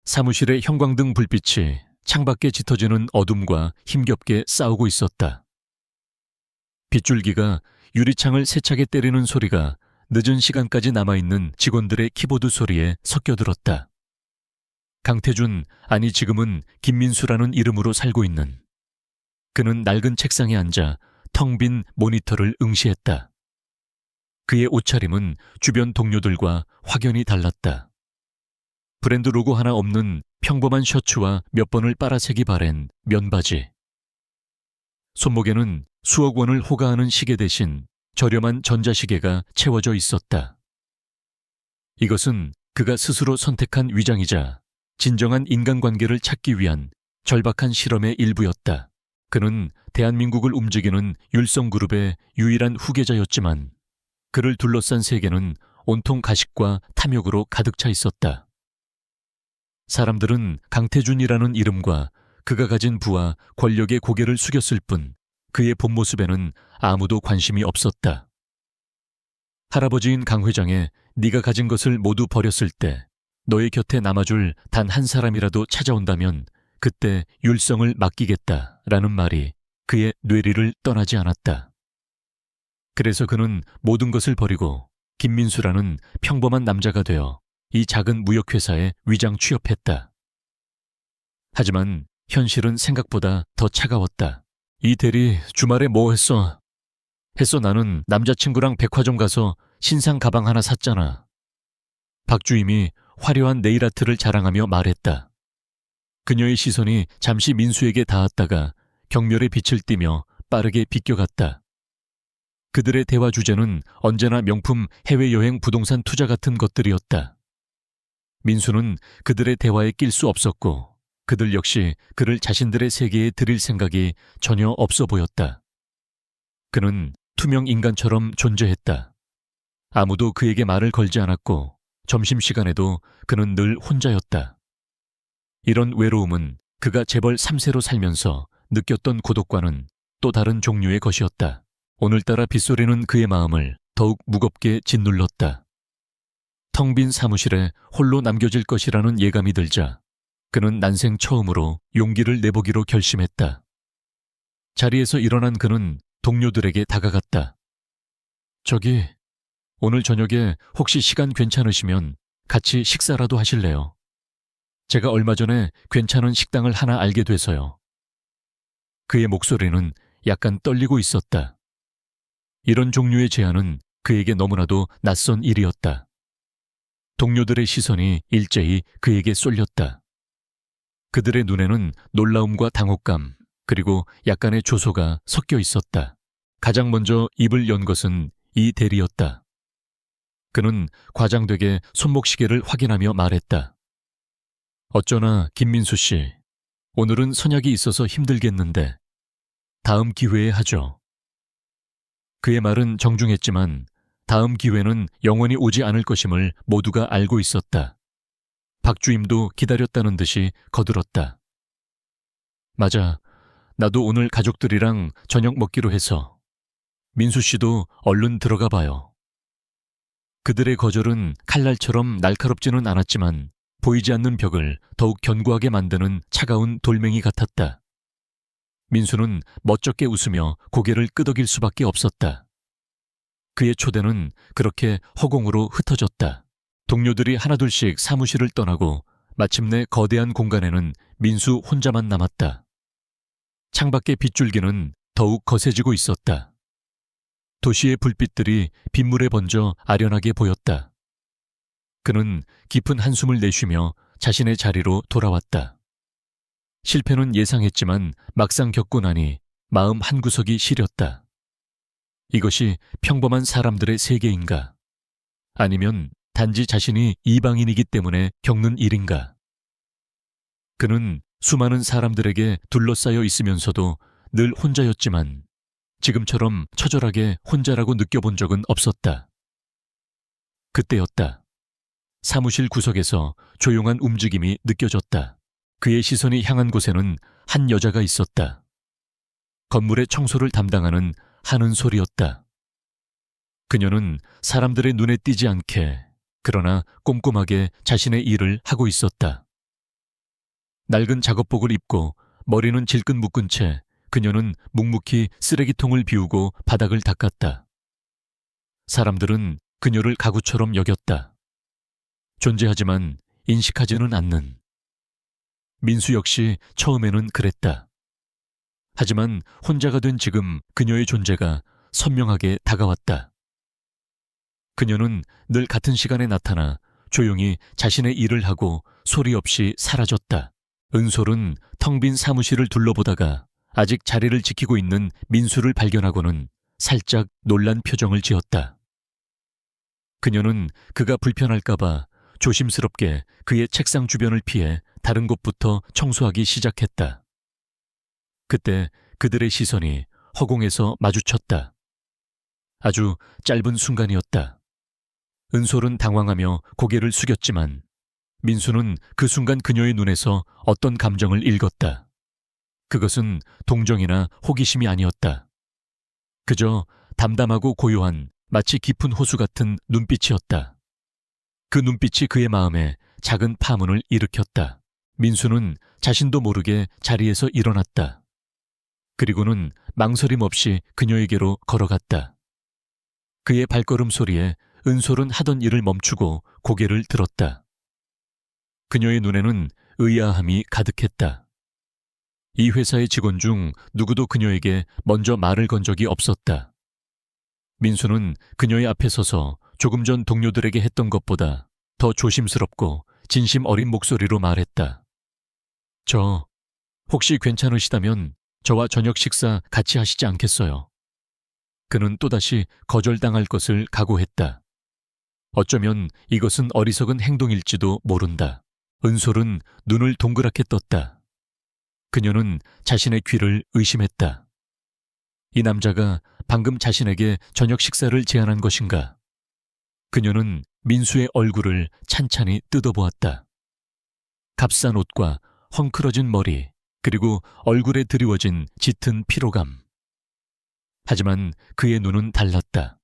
사무실의 형광등 불빛이 창밖에 짙어지는 어둠과 힘겹게 싸우고 있었다. 빗줄기가 유리창을 세차게 때리는 소리가 늦은 시간까지 남아있는 직원들의 키보드 소리에 섞여들었다. 강태준, 아니 지금은 김민수라는 이름으로 살고 있는. 그는 낡은 책상에 앉아 텅 빈 모니터를 응시했다. 그의 옷차림은 주변 동료들과 확연히 달랐다. 브랜드 로고 하나 없는 평범한 셔츠와 몇 번을 빨아색이 바랜 면바지. 손목에는 수억 원을 호가하는 시계 대신 저렴한 전자시계가 채워져 있었다. 이것은 그가 스스로 선택한 위장이자 진정한 인간관계를 찾기 위한 절박한 실험의 일부였다. 그는 대한민국을 움직이는 율성그룹의 유일한 후계자였지만 그를 둘러싼 세계는 온통 가식과 탐욕으로 가득 차 있었다. 사람들은 강태준이라는 이름과 그가 가진 부와 권력에 고개를 숙였을 뿐 그의 본 모습에는 아무도 관심이 없었다. 할아버지인 강 회장의 네가 가진 것을 모두 버렸을 때 너의 곁에 남아줄 단 한 사람이라도 찾아온다면 그때 율성을 맡기겠다라는 말이 그의 뇌리를 떠나지 않았다. 그래서 그는 모든 것을 버리고 김민수라는 평범한 남자가 되어 이 작은 무역회사에 위장 취업했다. 하지만 현실은 생각보다 더 차가웠다. 이 대리 주말에 뭐 했어? 나는 남자친구랑 백화점 가서 신상 가방 하나 샀잖아. 박주임이 화려한 네일아트를 자랑하며 말했다. 그녀의 시선이 잠시 민수에게 닿았다가 경멸의 빛을 띠며 빠르게 비껴갔다. 그들의 대화 주제는 언제나 명품 해외여행 부동산 투자 같은 것들이었다. 민수는 그들의 대화에 낄 수 없었고 그들 역시 그를 자신들의 세계에 들일 생각이 전혀 없어 보였다. 그는 투명 인간처럼 존재했다. 아무도 그에게 말을 걸지 않았고 점심시간에도 그는 늘 혼자였다. 이런 외로움은 그가 재벌 3세로 살면서 느꼈던 고독과는 또 다른 종류의 것이었다. 오늘따라 빗소리는 그의 마음을 더욱 무겁게 짓눌렀다. 텅 빈 사무실에 홀로 남겨질 것이라는 예감이 들자 그는 난생 처음으로 용기를 내보기로 결심했다. 자리에서 일어난 그는 동료들에게 다가갔다. 저기, 오늘 저녁에 혹시 시간 괜찮으시면 같이 식사라도 하실래요? 제가 얼마 전에 괜찮은 식당을 하나 알게 돼서요. 그의 목소리는 약간 떨리고 있었다. 이런 종류의 제안은 그에게 너무나도 낯선 일이었다. 동료들의 시선이 일제히 그에게 쏠렸다. 그들의 눈에는 놀라움과 당혹감, 그리고 약간의 조소가 섞여 있었다. 가장 먼저 입을 연 것은 이 대리였다. 그는 과장되게 손목시계를 확인하며 말했다. 어쩌나 김민수 씨, 오늘은 선약이 있어서 힘들겠는데 다음 기회에 하죠. 그의 말은 정중했지만 다음 기회는 영원히 오지 않을 것임을 모두가 알고 있었다. 박주임도 기다렸다는 듯이 거들었다. 맞아, 나도 오늘 가족들이랑 저녁 먹기로 해서. 민수 씨도 얼른 들어가 봐요. 그들의 거절은 칼날처럼 날카롭지는 않았지만 보이지 않는 벽을 더욱 견고하게 만드는 차가운 돌멩이 같았다. 민수는 멋쩍게 웃으며 고개를 끄덕일 수밖에 없었다. 그의 초대는 그렇게 허공으로 흩어졌다. 동료들이 하나둘씩 사무실을 떠나고 마침내 거대한 공간에는 민수 혼자만 남았다. 창밖의 빗줄기는 더욱 거세지고 있었다. 도시의 불빛들이 빗물에 번져 아련하게 보였다. 그는 깊은 한숨을 내쉬며 자신의 자리로 돌아왔다. 실패는 예상했지만 막상 겪고 나니 마음 한구석이 시렸다. 이것이 평범한 사람들의 세계인가? 아니면 단지 자신이 이방인이기 때문에 겪는 일인가? 그는 수많은 사람들에게 둘러싸여 있으면서도 늘 혼자였지만 지금처럼 처절하게 혼자라고 느껴본 적은 없었다. 그때였다. 사무실 구석에서 조용한 움직임이 느껴졌다. 그의 시선이 향한 곳에는 한 여자가 있었다. 건물의 청소를 담당하는 한은솔이었다. 그녀는 사람들의 눈에 띄지 않게 그러나 꼼꼼하게 자신의 일을 하고 있었다. 낡은 작업복을 입고 머리는 질끈 묶은 채 그녀는 묵묵히 쓰레기통을 비우고 바닥을 닦았다. 사람들은 그녀를 가구처럼 여겼다. 존재하지만 인식하지는 않는. 민수 역시 처음에는 그랬다. 하지만 혼자가 된 지금 그녀의 존재가 선명하게 다가왔다. 그녀는 늘 같은 시간에 나타나 조용히 자신의 일을 하고 소리 없이 사라졌다. 은솔은 텅 빈 사무실을 둘러보다가 아직 자리를 지키고 있는 민수를 발견하고는 살짝 놀란 표정을 지었다. 그녀는 그가 불편할까봐 조심스럽게 그의 책상 주변을 피해 다른 곳부터 청소하기 시작했다. 그때 그들의 시선이 허공에서 마주쳤다. 아주 짧은 순간이었다. 은솔은 당황하며 고개를 숙였지만 민수는 그 순간 그녀의 눈에서 어떤 감정을 읽었다. 그것은 동정이나 호기심이 아니었다. 그저 담담하고 고요한 마치 깊은 호수 같은 눈빛이었다. 그 눈빛이 그의 마음에 작은 파문을 일으켰다. 민수는 자신도 모르게 자리에서 일어났다. 그리고는 망설임 없이 그녀에게로 걸어갔다. 그의 발걸음 소리에 은솔은 하던 일을 멈추고 고개를 들었다. 그녀의 눈에는 의아함이 가득했다. 이 회사의 직원 중 누구도 그녀에게 먼저 말을 건 적이 없었다. 민수는 그녀의 앞에 서서 조금 전 동료들에게 했던 것보다 더 조심스럽고 진심 어린 목소리로 말했다. 혹시 괜찮으시다면 저와 저녁 식사 같이 하시지 않겠어요? 그는 또다시 거절당할 것을 각오했다. 어쩌면 이것은 어리석은 행동일지도 모른다. 은솔은 눈을 동그랗게 떴다. 그녀는 자신의 귀를 의심했다. 이 남자가 방금 자신에게 저녁 식사를 제안한 것인가? 그녀는 민수의 얼굴을 찬찬히 뜯어보았다. 값싼 옷과 헝클어진 머리, 그리고 얼굴에 드리워진 짙은 피로감. 하지만 그의 눈은 달랐다.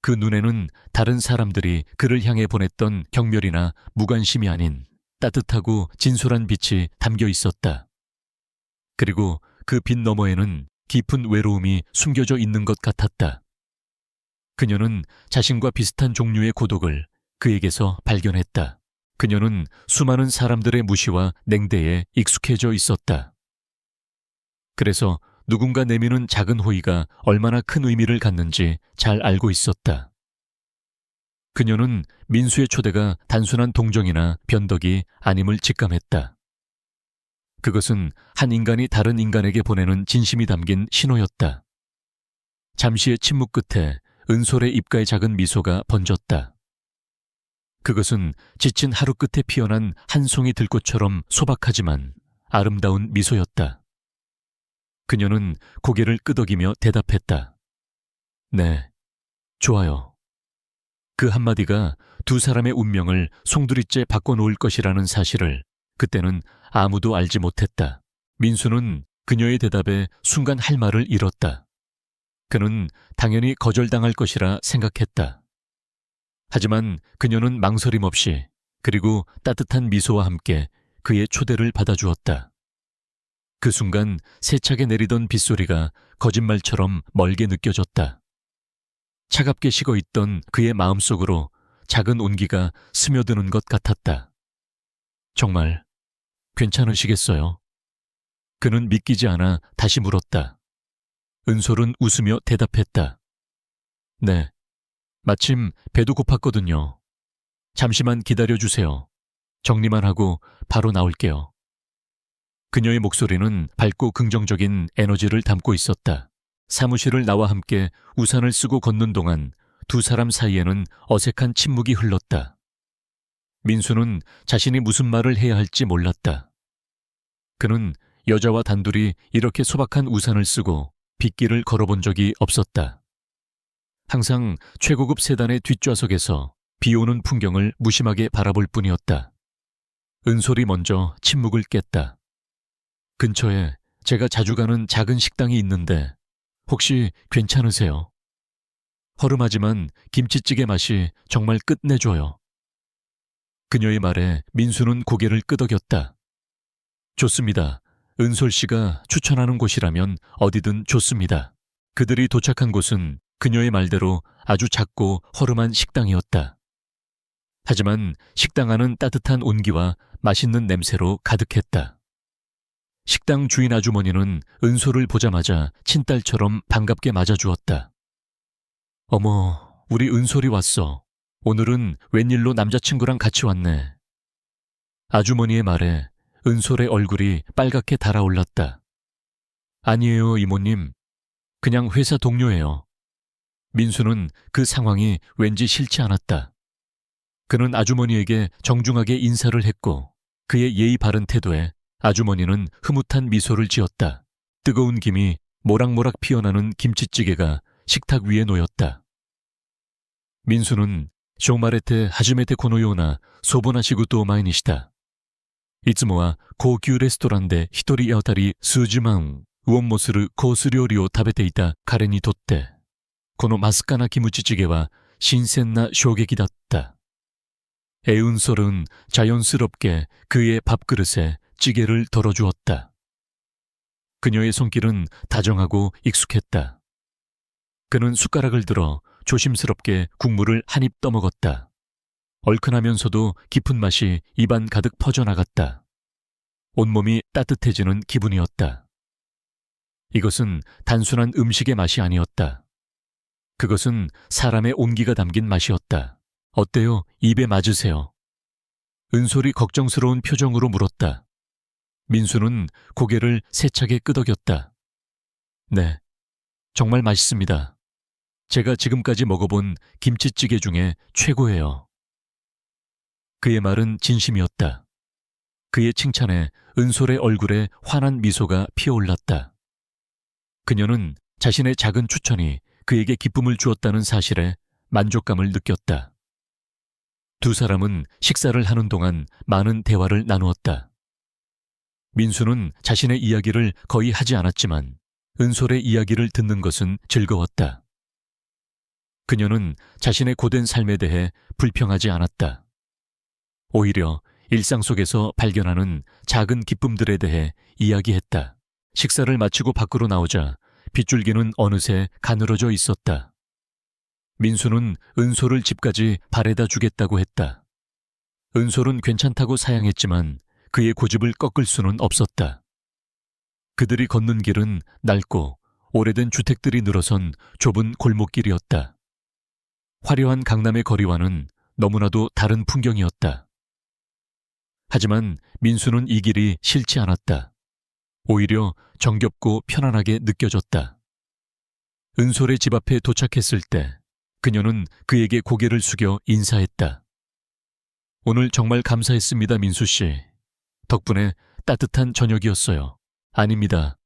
그 눈에는 다른 사람들이 그를 향해 보냈던 경멸이나 무관심이 아닌 따뜻하고 진솔한 빛이 담겨 있었다. 그리고 그 빛 너머에는 깊은 외로움이 숨겨져 있는 것 같았다. 그녀는 자신과 비슷한 종류의 고독을 그에게서 발견했다. 그녀는 수많은 사람들의 무시와 냉대에 익숙해져 있었다. 그래서 누군가 내미는 작은 호의가 얼마나 큰 의미를 갖는지 잘 알고 있었다. 그녀는 민수의 초대가 단순한 동정이나 변덕이 아님을 직감했다. 그것은 한 인간이 다른 인간에게 보내는 진심이 담긴 신호였다. 잠시의 침묵 끝에 은솔의 입가에 작은 미소가 번졌다. 그것은 지친 하루 끝에 피어난 한 송이 들꽃처럼 소박하지만 아름다운 미소였다. 그녀는 고개를 끄덕이며 대답했다. 네, 좋아요. 그 한마디가 두 사람의 운명을 송두리째 바꿔놓을 것이라는 사실을 그때는 아무도 알지 못했다. 민수는 그녀의 대답에 순간 할 말을 잃었다. 그는 당연히 거절당할 것이라 생각했다. 하지만 그녀는 망설임 없이 그리고 따뜻한 미소와 함께 그의 초대를 받아주었다. 그 순간 세차게 내리던 빗소리가 거짓말처럼 멀게 느껴졌다. 차갑게 식어있던 그의 마음속으로 작은 온기가 스며드는 것 같았다. 정말 괜찮으시겠어요? 그는 믿기지 않아 다시 물었다. 은솔은 웃으며 대답했다. 네, 마침 배도 고팠거든요. 잠시만 기다려주세요. 정리만 하고 바로 나올게요. 그녀의 목소리는 밝고 긍정적인 에너지를 담고 있었다. 사무실을 나와 함께 우산을 쓰고 걷는 동안 두 사람 사이에는 어색한 침묵이 흘렀다. 민수는 자신이 무슨 말을 해야 할지 몰랐다. 그는 여자와 단둘이 이렇게 소박한 우산을 쓰고 빗길을 걸어본 적이 없었다. 항상 최고급 세단의 뒷좌석에서 비 오는 풍경을 무심하게 바라볼 뿐이었다. 은솔이 먼저 침묵을 깼다. 근처에 제가 자주 가는 작은 식당이 있는데 혹시 괜찮으세요? 허름하지만 김치찌개 맛이 정말 끝내줘요. 그녀의 말에 민수는 고개를 끄덕였다. 좋습니다. 은솔 씨가 추천하는 곳이라면 어디든 좋습니다. 그들이 도착한 곳은 그녀의 말대로 아주 작고 허름한 식당이었다. 하지만 식당 안은 따뜻한 온기와 맛있는 냄새로 가득했다. 식당 주인 아주머니는 은솔을 보자마자 친딸처럼 반갑게 맞아주었다. 어머, 우리 은솔이 왔어. 오늘은 웬일로 남자친구랑 같이 왔네. 아주머니의 말에 은솔의 얼굴이 빨갛게 달아올랐다. 아니에요, 이모님. 그냥 회사 동료예요. 민수는 그 상황이 왠지 싫지 않았다. 그는 아주머니에게 정중하게 인사를 했고 그의 예의 바른 태도에 아주머니는 흐뭇한 미소를 지었다. 뜨거운 김이 모락모락 피어나는 김치찌개가 식탁 위에 놓였다. 민수는 쇼마레테 하즈메테 고노요나 소보나시구또 마이니시다. いつもは高級レストランで一人当たり数十万ウォンもするコース料理を食べていた彼にとって、このマスカナキムチチゲは新鮮な衝撃だった。애은솔은 자연스럽게 그의 밥그릇에 찌개를 덜어주었다. 그녀의 손길은 다정하고 익숙했다. 그는 숟가락을 들어 조심스럽게 국물을 한 입 떠먹었다. 얼큰하면서도 깊은 맛이 입안 가득 퍼져나갔다. 온몸이 따뜻해지는 기분이었다. 이것은 단순한 음식의 맛이 아니었다. 그것은 사람의 온기가 담긴 맛이었다. 어때요? 입에 맞으세요? 은솔이 걱정스러운 표정으로 물었다. 민수는 고개를 세차게 끄덕였다. 네, 정말 맛있습니다. 제가 지금까지 먹어본 김치찌개 중에 최고예요. 그의 말은 진심이었다. 그의 칭찬에 은솔의 얼굴에 환한 미소가 피어올랐다. 그녀는 자신의 작은 추천이 그에게 기쁨을 주었다는 사실에 만족감을 느꼈다. 두 사람은 식사를 하는 동안 많은 대화를 나누었다. 민수는 자신의 이야기를 거의 하지 않았지만 은솔의 이야기를 듣는 것은 즐거웠다. 그녀는 자신의 고된 삶에 대해 불평하지 않았다. 오히려 일상 속에서 발견하는 작은 기쁨들에 대해 이야기했다. 식사를 마치고 밖으로 나오자 빗줄기는 어느새 가늘어져 있었다. 민수는 은솔을 집까지 바래다 주겠다고 했다. 은솔은 괜찮다고 사양했지만 그의 고집을 꺾을 수는 없었다. 그들이 걷는 길은 낡고 오래된 주택들이 늘어선 좁은 골목길이었다. 화려한 강남의 거리와는 너무나도 다른 풍경이었다. 하지만 민수는 이 길이 싫지 않았다. 오히려 정겹고 편안하게 느껴졌다. 은솔의 집 앞에 도착했을 때 그녀는 그에게 고개를 숙여 인사했다. 오늘 정말 감사했습니다, 민수 씨. 덕분에 따뜻한 저녁이었어요. 아닙니다.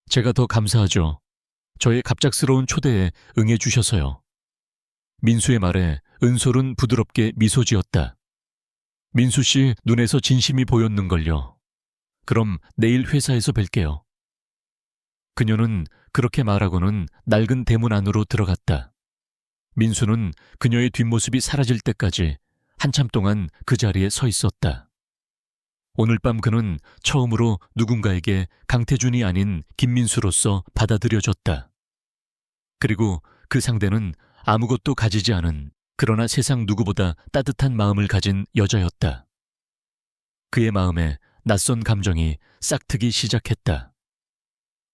제가 더 감사하죠. 저의 갑작스러운 초대에 응해주셔서요. 민수의 말에 은솔은 부드럽게 미소 지었다. 민수 씨 눈에서 진심이 보였는걸요. 그럼 내일 회사에서 뵐게요. 그녀는 그렇게 말하고는 낡은 대문 안으로 들어갔다. 민수는 그녀의 뒷모습이 사라질 때까지 한참 동안 그 자리에 서 있었다. 오늘 밤 그는 처음으로 누군가에게 강태준이 아닌 김민수로서 받아들여졌다. 그리고 그 상대는 아무것도 가지지 않은 그러나 세상 누구보다 따뜻한 마음을 가진 여자였다. 그의 마음에 낯선 감정이 싹트기 시작했다.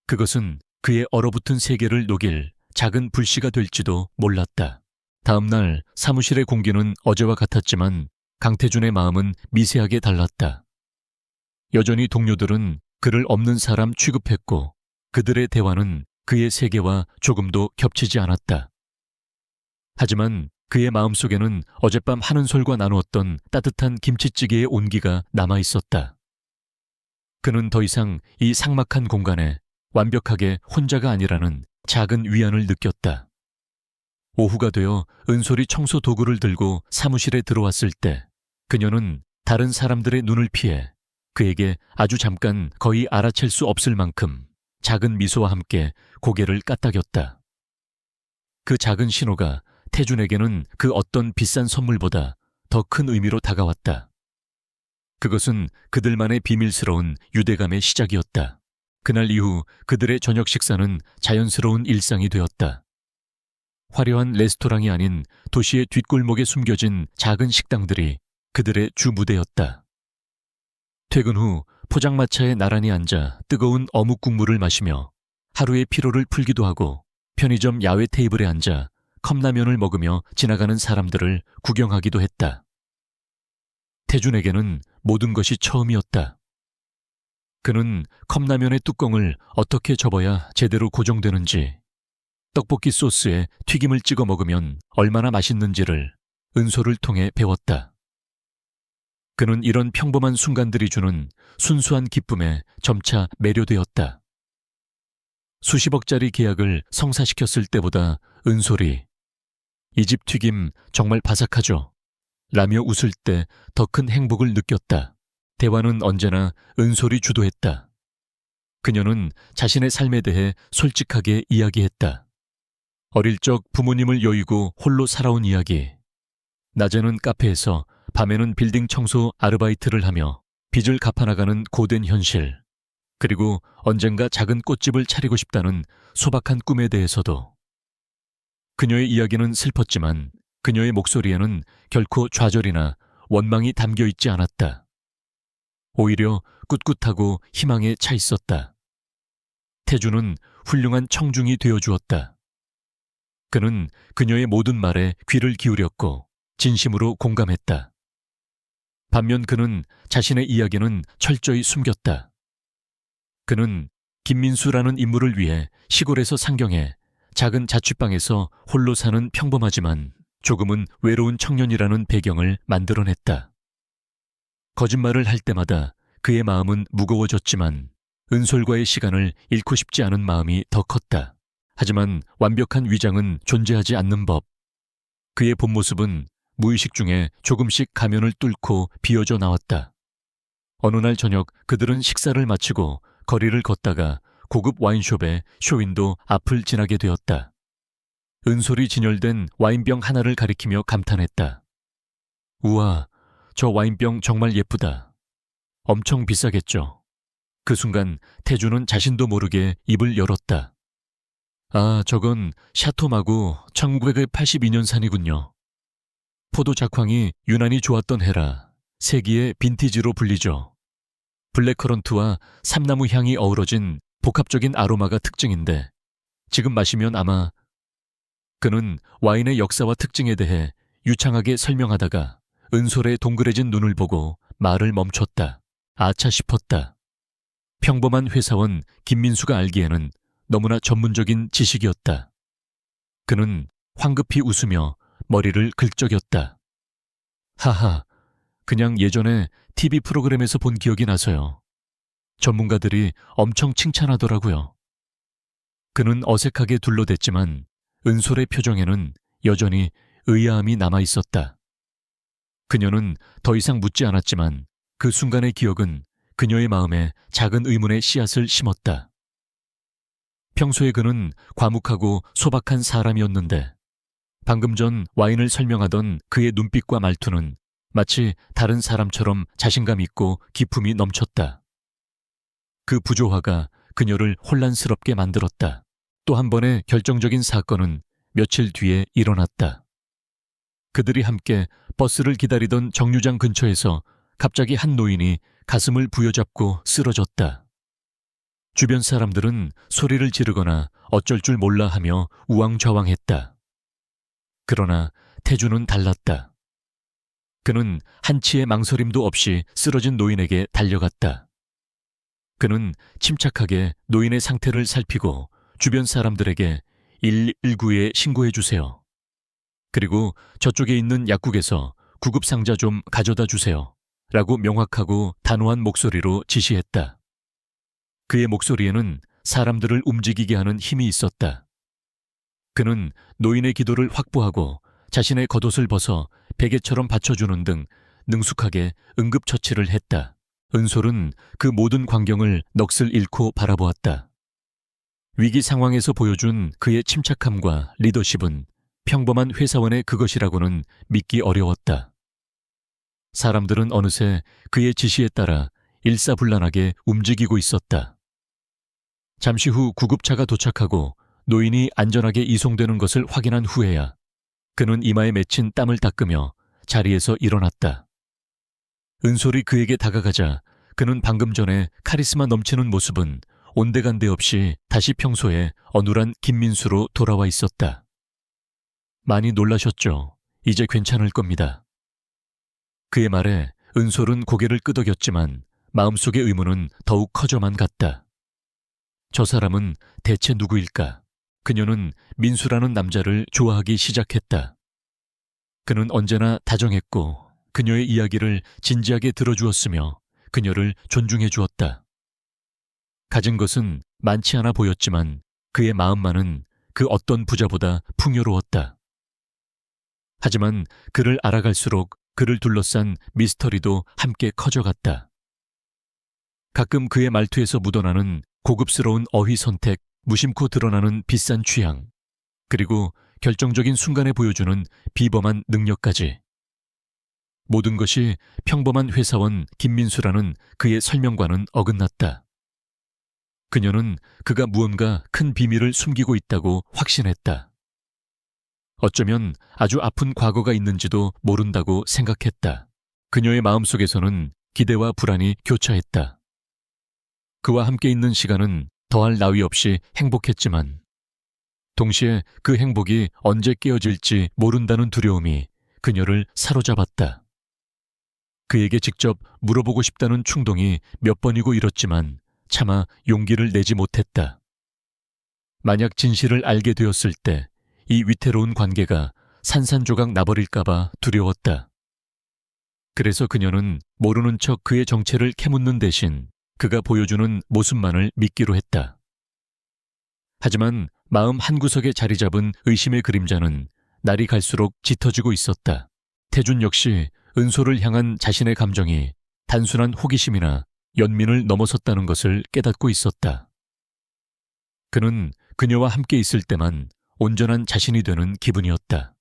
그것은 그의 얼어붙은 세계를 녹일 작은 불씨가 될지도 몰랐다. 다음 날 사무실의 공기는 어제와 같았지만 강태준의 마음은 미세하게 달랐다. 여전히 동료들은 그를 없는 사람 취급했고 그들의 대화는 그의 세계와 조금도 겹치지 않았다. 하지만 그의 마음속에는 어젯밤 한은솔과 나누었던 따뜻한 김치찌개의 온기가 남아있었다. 그는 더 이상 이 삭막한 공간에 완벽하게 혼자가 아니라는 작은 위안을 느꼈다. 오후가 되어 은솔이 청소 도구를 들고 사무실에 들어왔을 때 그녀는 다른 사람들의 눈을 피해 그에게 아주 잠깐 거의 알아챌 수 없을 만큼 작은 미소와 함께 고개를 까딱였다. 그 작은 신호가 태준에게는 그 어떤 비싼 선물보다 더 큰 의미로 다가왔다. 그것은 그들만의 비밀스러운 유대감의 시작이었다. 그날 이후 그들의 저녁 식사는 자연스러운 일상이 되었다. 화려한 레스토랑이 아닌 도시의 뒷골목에 숨겨진 작은 식당들이 그들의 주 무대였다. 퇴근 후 포장마차에 나란히 앉아 뜨거운 어묵 국물을 마시며 하루의 피로를 풀기도 하고 편의점 야외 테이블에 앉아 컵라면을 먹으며 지나가는 사람들을 구경하기도 했다. 태준에게는 모든 것이 처음이었다. 그는 컵라면의 뚜껑을 어떻게 접어야 제대로 고정되는지, 떡볶이 소스에 튀김을 찍어 먹으면 얼마나 맛있는지를 은솔을 통해 배웠다. 그는 이런 평범한 순간들이 주는 순수한 기쁨에 점차 매료되었다. 수십억짜리 계약을 성사시켰을 때보다 은솔이 이 집 튀김 정말 바삭하죠? 라며 웃을 때 더 큰 행복을 느꼈다. 대화는 언제나 은솔이 주도했다. 그녀는 자신의 삶에 대해 솔직하게 이야기했다. 어릴 적 부모님을 여의고 홀로 살아온 이야기. 낮에는 카페에서, 밤에는 빌딩 청소 아르바이트를 하며 빚을 갚아나가는 고된 현실. 그리고 언젠가 작은 꽃집을 차리고 싶다는 소박한 꿈에 대해서도. 그녀의 이야기는 슬펐지만 그녀의 목소리에는 결코 좌절이나 원망이 담겨 있지 않았다. 오히려 꿋꿋하고 희망에 차 있었다. 태주는 훌륭한 청중이 되어주었다. 그는 그녀의 모든 말에 귀를 기울였고 진심으로 공감했다. 반면 그는 자신의 이야기는 철저히 숨겼다. 그는 김민수라는 인물을 위해 시골에서 상경해 작은 자취방에서 홀로 사는 평범하지만 조금은 외로운 청년이라는 배경을 만들어냈다. 거짓말을 할 때마다 그의 마음은 무거워졌지만 은솔과의 시간을 잃고 싶지 않은 마음이 더 컸다. 하지만 완벽한 위장은 존재하지 않는 법. 그의 본 모습은 무의식 중에 조금씩 가면을 뚫고 비어져 나왔다. 어느 날 저녁 그들은 식사를 마치고 거리를 걷다가 고급 와인숍의 쇼윈도 앞을 지나게 되었다. 은솔이 진열된 와인병 하나를 가리키며 감탄했다. 우와, 저 와인병 정말 예쁘다. 엄청 비싸겠죠. 그 순간 태주는 자신도 모르게 입을 열었다. 아, 저건 샤토마구 1982년산이군요. 포도 작황이 유난히 좋았던 해라 세기의 빈티지로 불리죠. 블랙커런트와 삼나무 향이 어우러진 복합적인 아로마가 특징인데 지금 마시면 아마. 그는 와인의 역사와 특징에 대해 유창하게 설명하다가 은솔의 동그래진 눈을 보고 말을 멈췄다. 아차 싶었다. 평범한 회사원 김민수가 알기에는 너무나 전문적인 지식이었다. 그는 황급히 웃으며 머리를 긁적였다. 하하, 그냥 예전에 TV 프로그램에서 본 기억이 나서요. 전문가들이 엄청 칭찬하더라고요. 그는 어색하게 둘러댔지만 은솔의 표정에는 여전히 의아함이 남아있었다. 그녀는 더 이상 묻지 않았지만 그 순간의 기억은 그녀의 마음에 작은 의문의 씨앗을 심었다. 평소에 그는 과묵하고 소박한 사람이었는데 방금 전 와인을 설명하던 그의 눈빛과 말투는 마치 다른 사람처럼 자신감 있고 기품이 넘쳤다. 그 부조화가 그녀를 혼란스럽게 만들었다. 또 한 번의 결정적인 사건은 며칠 뒤에 일어났다. 그들이 함께 버스를 기다리던 정류장 근처에서 갑자기 한 노인이 가슴을 부여잡고 쓰러졌다. 주변 사람들은 소리를 지르거나 어쩔 줄 몰라 하며 우왕좌왕했다. 그러나 태주는 달랐다. 그는 한치의 망설임도 없이 쓰러진 노인에게 달려갔다. 그는 침착하게 노인의 상태를 살피고 주변 사람들에게 119에 신고해 주세요. 그리고 저쪽에 있는 약국에서 구급상자 좀 가져다 주세요. 라고 명확하고 단호한 목소리로 지시했다. 그의 목소리에는 사람들을 움직이게 하는 힘이 있었다. 그는 노인의 기도를 확보하고 자신의 겉옷을 벗어 베개처럼 받쳐주는 등 능숙하게 응급처치를 했다. 은솔은 그 모든 광경을 넋을 잃고 바라보았다. 위기 상황에서 보여준 그의 침착함과 리더십은 평범한 회사원의 그것이라고는 믿기 어려웠다. 사람들은 어느새 그의 지시에 따라 일사불란하게 움직이고 있었다. 잠시 후 구급차가 도착하고 노인이 안전하게 이송되는 것을 확인한 후에야 그는 이마에 맺힌 땀을 닦으며 자리에서 일어났다. 은솔이 그에게 다가가자 그는 방금 전에 카리스마 넘치는 모습은 온데간데 없이 다시 평소에 어눌한 김민수로 돌아와 있었다. 많이 놀라셨죠? 이제 괜찮을 겁니다. 그의 말에 은솔은 고개를 끄덕였지만 마음속의 의문은 더욱 커져만 갔다. 저 사람은 대체 누구일까? 그녀는 민수라는 남자를 좋아하기 시작했다. 그는 언제나 다정했고 그녀의 이야기를 진지하게 들어주었으며 그녀를 존중해 주었다. 가진 것은 많지 않아 보였지만 그의 마음만은 그 어떤 부자보다 풍요로웠다. 하지만 그를 알아갈수록 그를 둘러싼 미스터리도 함께 커져갔다. 가끔 그의 말투에서 묻어나는 고급스러운 어휘 선택, 무심코 드러나는 비싼 취향, 그리고 결정적인 순간에 보여주는 비범한 능력까지. 모든 것이 평범한 회사원 김민수라는 그의 설명과는 어긋났다. 그녀는 그가 무언가 큰 비밀을 숨기고 있다고 확신했다. 어쩌면 아주 아픈 과거가 있는지도 모른다고 생각했다. 그녀의 마음속에서는 기대와 불안이 교차했다. 그와 함께 있는 시간은 더할 나위 없이 행복했지만 동시에 그 행복이 언제 깨어질지 모른다는 두려움이 그녀를 사로잡았다. 그에게 직접 물어보고 싶다는 충동이 몇 번이고 일었지만 차마 용기를 내지 못했다. 만약 진실을 알게 되었을 때 이 위태로운 관계가 산산조각 나버릴까봐 두려웠다. 그래서 그녀는 모르는 척 그의 정체를 캐묻는 대신 그가 보여주는 모습만을 믿기로 했다. 하지만 마음 한구석에 자리 잡은 의심의 그림자는 날이 갈수록 짙어지고 있었다. 태준 역시 은솔을 향한 자신의 감정이 단순한 호기심이나 연민을 넘어섰다는 것을 깨닫고 있었다. 그는 그녀와 함께 있을 때만 온전한 자신이 되는 기분이었다.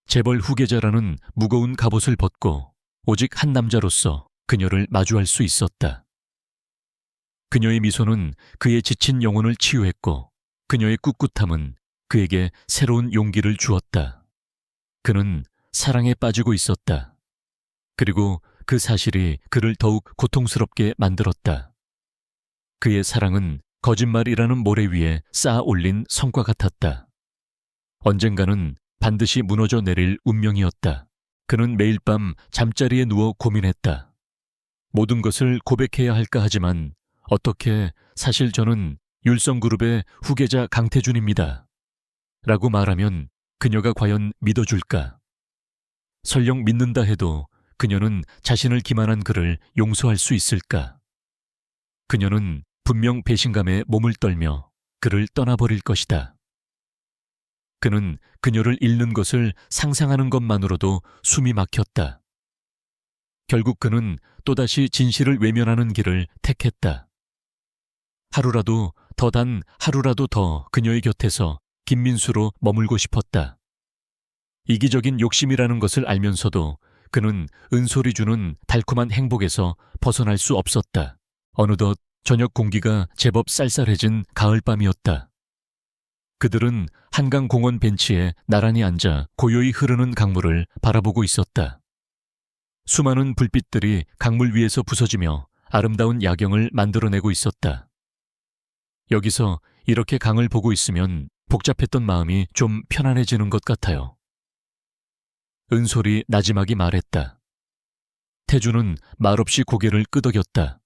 재벌 후계자라는 무거운 갑옷을 벗고 오직 한 남자로서 그녀를 마주할 수 있었다. 그녀의 미소는 그의 지친 영혼을 치유했고 그녀의 꿋꿋함은 그에게 새로운 용기를 주었다. 그는 사랑에 빠지고 있었다. 그리고 그 사실이 그를 더욱 고통스럽게 만들었다. 그의 사랑은 거짓말이라는 모래 위에 쌓아 올린 성과 같았다. 언젠가는 반드시 무너져 내릴 운명이었다. 그는 매일 밤 잠자리에 누워 고민했다. 모든 것을 고백해야 할까 하지만 어떻게 사실 저는 율성그룹의 후계자 강태준입니다. 라고 말하면 그녀가 과연 믿어줄까? 설령 믿는다 해도 그녀는 자신을 기만한 그를 용서할 수 있을까? 그녀는 분명 배신감에 몸을 떨며 그를 떠나버릴 것이다. 그는 그녀를 잃는 것을 상상하는 것만으로도 숨이 막혔다. 결국 그는 또다시 진실을 외면하는 길을 택했다. 하루라도 더 단 하루라도 더 그녀의 곁에서 김민수로 머물고 싶었다. 이기적인 욕심이라는 것을 알면서도 그는 은솔이 주는 달콤한 행복에서 벗어날 수 없었다. 어느덧 저녁 공기가 제법 쌀쌀해진 가을밤이었다. 그들은 한강공원 벤치에 나란히 앉아 고요히 흐르는 강물을 바라보고 있었다. 수많은 불빛들이 강물 위에서 부서지며 아름다운 야경을 만들어내고 있었다. 여기서 이렇게 강을 보고 있으면 복잡했던 마음이 좀 편안해지는 것 같아요. 은솔이 나지막이 말했다. 태주는 말없이 고개를 끄덕였다.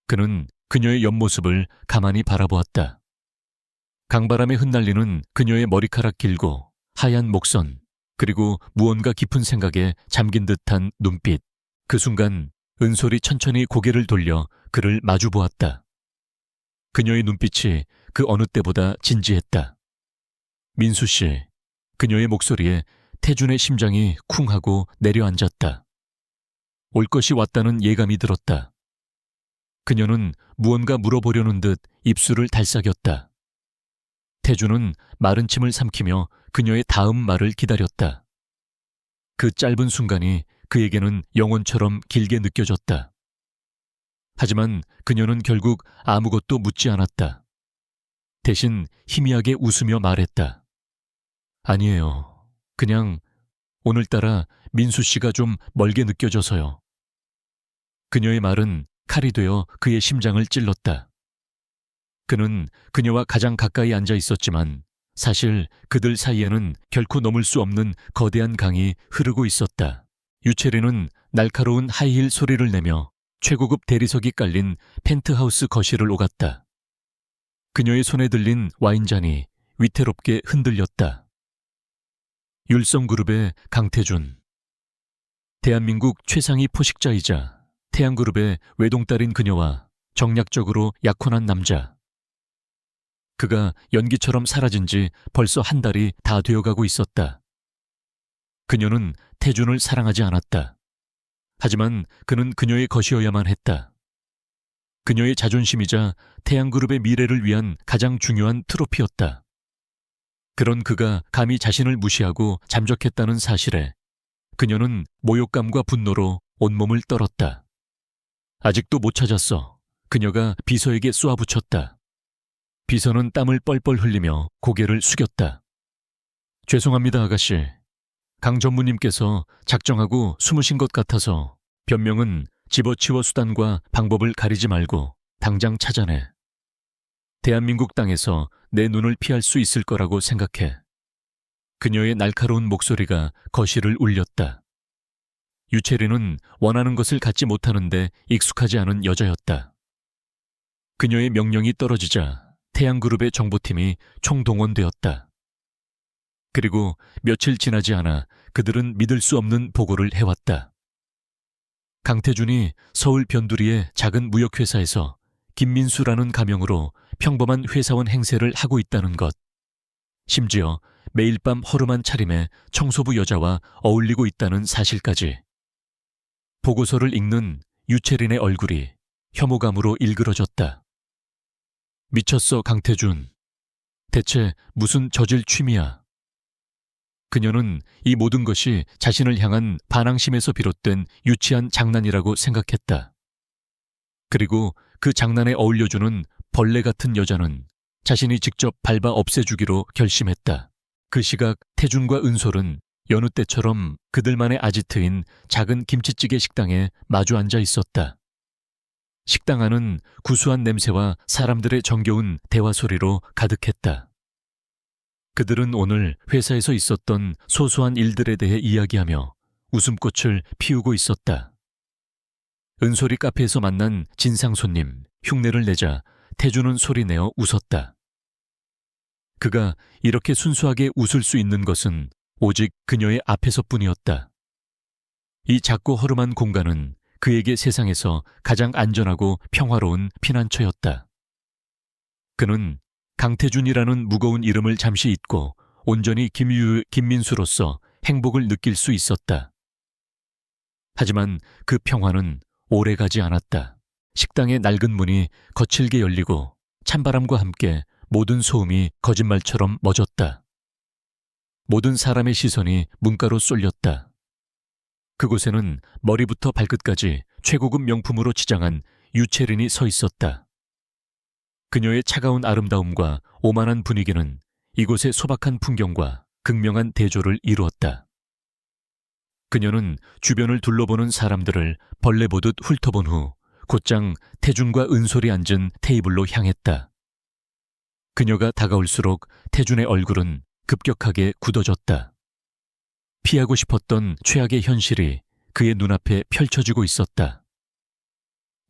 그는 그녀의 옆모습을 가만히 바라보았다. 강바람에 흩날리는 그녀의 머리카락 길고 하얀 목선, 그리고 무언가 깊은 생각에 잠긴 듯한 눈빛. 그 순간 은솔이 천천히 고개를 돌려 그를 마주보았다. 그녀의 눈빛이 그 어느 때보다 진지했다. 민수 씨, 그녀의 목소리에 태준의 심장이 쿵하고 내려앉았다. 올 것이 왔다는 예감이 들었다. 그녀는 무언가 물어보려는 듯 입술을 달싹였다. 태준은 마른 침을 삼키며 그녀의 다음 말을 기다렸다. 그 짧은 순간이 그에게는 영혼처럼 길게 느껴졌다. 하지만 그녀는 결국 아무것도 묻지 않았다. 대신 희미하게 웃으며 말했다. 아니에요. 그냥 오늘따라 민수 씨가 좀 멀게 느껴져서요. 그녀의 말은 칼이 되어 그의 심장을 찔렀다. 그는 그녀와 가장 가까이 앉아 있었지만 사실 그들 사이에는 결코 넘을 수 없는 거대한 강이 흐르고 있었다. 유채리는 날카로운 하이힐 소리를 내며 최고급 대리석이 깔린 펜트하우스 거실을 오갔다. 그녀의 손에 들린 와인잔이 위태롭게 흔들렸다. 율성그룹의 강태준. 대한민국 최상위 포식자이자 태양그룹의 외동딸인 그녀와 정략적으로 약혼한 남자. 그가 연기처럼 사라진 지 벌써 한 달이 다 되어가고 있었다. 그녀는 태준을 사랑하지 않았다. 하지만 그는 그녀의 것이어야만 했다. 그녀의 자존심이자 태양그룹의 미래를 위한 가장 중요한 트로피였다. 그런 그가 감히 자신을 무시하고 잠적했다는 사실에 그녀는 모욕감과 분노로 온몸을 떨었다. 아직도 못 찾았어. 그녀가 비서에게 쏘아붙였다. 비서는 땀을 뻘뻘 흘리며 고개를 숙였다. 죄송합니다, 아가씨. 강 전무님께서 작정하고 숨으신 것 같아서 변명은 집어치워 수단과 방법을 가리지 말고 당장 찾아내. 대한민국 땅에서 내 눈을 피할 수 있을 거라고 생각해. 그녀의 날카로운 목소리가 거실을 울렸다. 유채리는 원하는 것을 갖지 못하는데 익숙하지 않은 여자였다. 그녀의 명령이 떨어지자 태양그룹의 정보팀이 총동원되었다. 그리고 며칠 지나지 않아 그들은 믿을 수 없는 보고를 해왔다. 강태준이 서울 변두리의 작은 무역회사에서 김민수라는 가명으로 평범한 회사원 행세를 하고 있다는 것. 심지어 매일 밤 허름한 차림의 청소부 여자와 어울리고 있다는 사실까지. 보고서를 읽는 유채린의 얼굴이 혐오감으로 일그러졌다. 미쳤어, 강태준. 대체 무슨 저질 취미야? 그녀는 이 모든 것이 자신을 향한 반항심에서 비롯된 유치한 장난이라고 생각했다. 그리고 그 장난에 어울려주는 벌레 같은 여자는 자신이 직접 밟아 없애주기로 결심했다. 그 시각 태준과 은솔은 여느 때처럼 그들만의 아지트인 작은 김치찌개 식당에 마주 앉아 있었다. 식당 안은 구수한 냄새와 사람들의 정겨운 대화 소리로 가득했다. 그들은 오늘 회사에서 있었던 소소한 일들에 대해 이야기하며 웃음꽃을 피우고 있었다. 은솔이 카페에서 만난 진상 손님 흉내를 내자 태준은 소리내어 웃었다. 그가 이렇게 순수하게 웃을 수 있는 것은 오직 그녀의 앞에서뿐이었다. 이 작고 허름한 공간은 그에게 세상에서 가장 안전하고 평화로운 피난처였다. 그는 강태준이라는 무거운 이름을 잠시 잊고 온전히 김민수로서 행복을 느낄 수 있었다. 하지만 그 평화는 오래가지 않았다. 식당의 낡은 문이 거칠게 열리고 찬바람과 함께 모든 소음이 거짓말처럼 멎었다. 모든 사람의 시선이 문가로 쏠렸다. 그곳에는 머리부터 발끝까지 최고급 명품으로 치장한 유채린이 서 있었다. 그녀의 차가운 아름다움과 오만한 분위기는 이곳의 소박한 풍경과 극명한 대조를 이루었다. 그녀는 주변을 둘러보는 사람들을 벌레 보듯 훑어본 후 곧장 태준과 은솔이 앉은 테이블로 향했다. 그녀가 다가올수록 태준의 얼굴은 급격하게 굳어졌다. 피하고 싶었던 최악의 현실이 그의 눈앞에 펼쳐지고 있었다.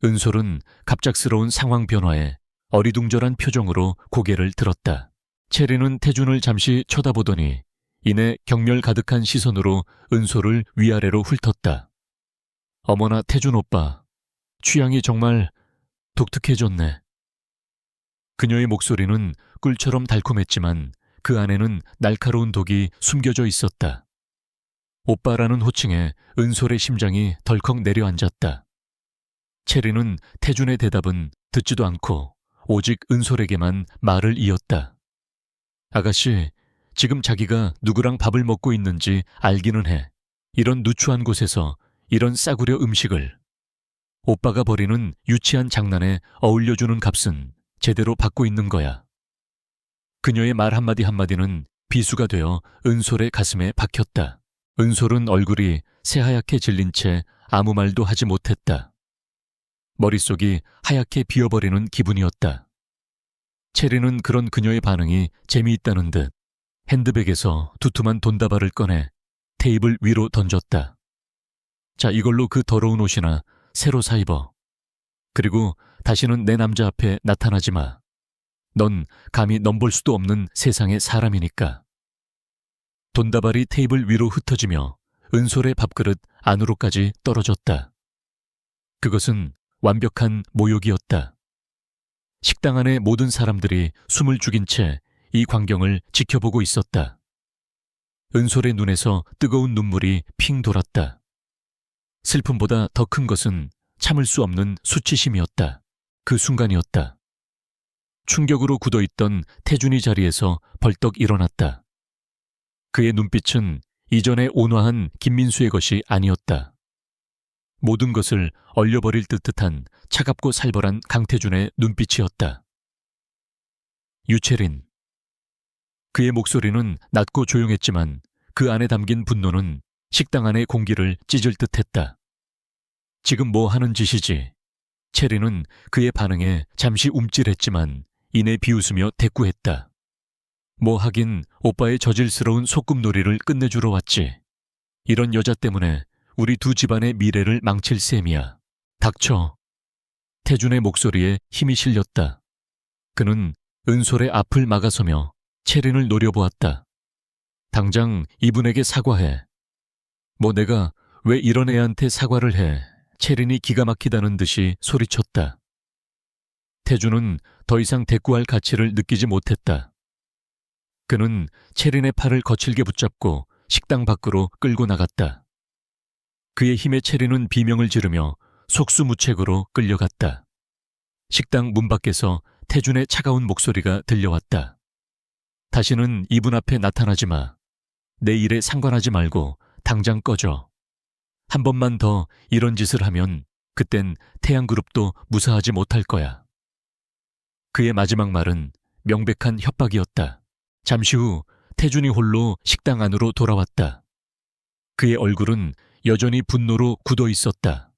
은솔은 갑작스러운 상황 변화에 어리둥절한 표정으로 고개를 들었다. 체리는 태준을 잠시 쳐다보더니 이내 경멸 가득한 시선으로 은솔을 위아래로 훑었다. 어머나 태준 오빠, 취향이 정말 독특해졌네. 그녀의 목소리는 꿀처럼 달콤했지만 그 안에는 날카로운 독이 숨겨져 있었다. 오빠라는 호칭에 은솔의 심장이 덜컥 내려앉았다. 체리는 태준의 대답은 듣지도 않고 오직 은솔에게만 말을 이었다. 아가씨, 지금 자기가 누구랑 밥을 먹고 있는지 알기는 해. 이런 누추한 곳에서 이런 싸구려 음식을. 오빠가 버리는 유치한 장난에 어울려주는 값은 제대로 받고 있는 거야. 그녀의 말 한마디 한마디는 비수가 되어 은솔의 가슴에 박혔다. 은솔은 얼굴이 새하얗게 질린 채 아무 말도 하지 못했다. 머릿속이 하얗게 비어버리는 기분이었다. 체리는 그런 그녀의 반응이 재미있다는 듯 핸드백에서 두툼한 돈다발을 꺼내 테이블 위로 던졌다. 자, 이걸로 그 더러운 옷이나 새로 사 입어. 그리고 다시는 내 남자 앞에 나타나지 마. 넌 감히 넘볼 수도 없는 세상의 사람이니까. 돈다발이 테이블 위로 흩어지며 은솔의 밥그릇 안으로까지 떨어졌다. 그것은 완벽한 모욕이었다. 식당 안의 모든 사람들이 숨을 죽인 채 이 광경을 지켜보고 있었다. 은솔의 눈에서 뜨거운 눈물이 핑 돌았다. 슬픔보다 더 큰 것은 참을 수 없는 수치심이었다. 그 순간이었다. 충격으로 굳어있던 태준이 자리에서 벌떡 일어났다. 그의 눈빛은 이전에 온화한 김민수의 것이 아니었다. 모든 것을 얼려버릴 듯한 차갑고 살벌한 강태준의 눈빛이었다. 유채린. 그의 목소리는 낮고 조용했지만 그 안에 담긴 분노는 식당 안의 공기를 찢을 듯했다. 지금 뭐 하는 짓이지? 체리는 그의 반응에 잠시 움찔했지만 이내 비웃으며 대꾸했다. 뭐 하긴 오빠의 저질스러운 소꿉놀이를 끝내주러 왔지. 이런 여자 때문에 우리 두 집안의 미래를 망칠 셈이야. 닥쳐. 태준의 목소리에 힘이 실렸다. 그는 은솔의 앞을 막아서며 체린을 노려보았다. 당장 이분에게 사과해. 뭐 내가 왜 이런 애한테 사과를 해. 체린이 기가 막히다는 듯이 소리쳤다. 태준은 더 이상 대꾸할 가치를 느끼지 못했다. 그는 체린의 팔을 거칠게 붙잡고 식당 밖으로 끌고 나갔다. 그의 힘에 체린은 비명을 지르며 속수무책으로 끌려갔다. 식당 문 밖에서 태준의 차가운 목소리가 들려왔다. 다시는 이분 앞에 나타나지 마. 내 일에 상관하지 말고 당장 꺼져. 한 번만 더 이런 짓을 하면 그땐 태양그룹도 무사하지 못할 거야. 그의 마지막 말은 명백한 협박이었다. 잠시 후 태준이 홀로 식당 안으로 돌아왔다. 그의 얼굴은 여전히 분노로 굳어 있었다.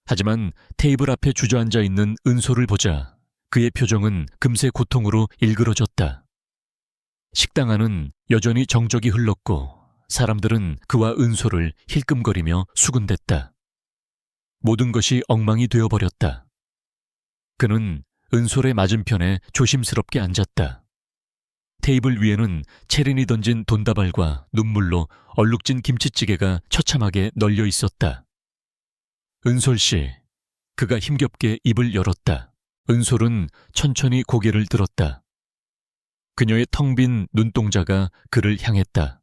하지만 테이블 앞에 주저앉아 있는 은솔을 보자 그의 표정은 금세 고통으로 일그러졌다. 식당 안은 여전히 정적이 흘렀고 사람들은 그와 은솔을 힐끔거리며 수군댔다. 모든 것이 엉망이 되어버렸다. 그는 은솔의 맞은편에 조심스럽게 앉았다. 테이블 위에는 체린이 던진 돈다발과 눈물로 얼룩진 김치찌개가 처참하게 널려 있었다. 은솔 씨, 그가 힘겹게 입을 열었다. 은솔은 천천히 고개를 들었다. 그녀의 텅 빈 눈동자가 그를 향했다.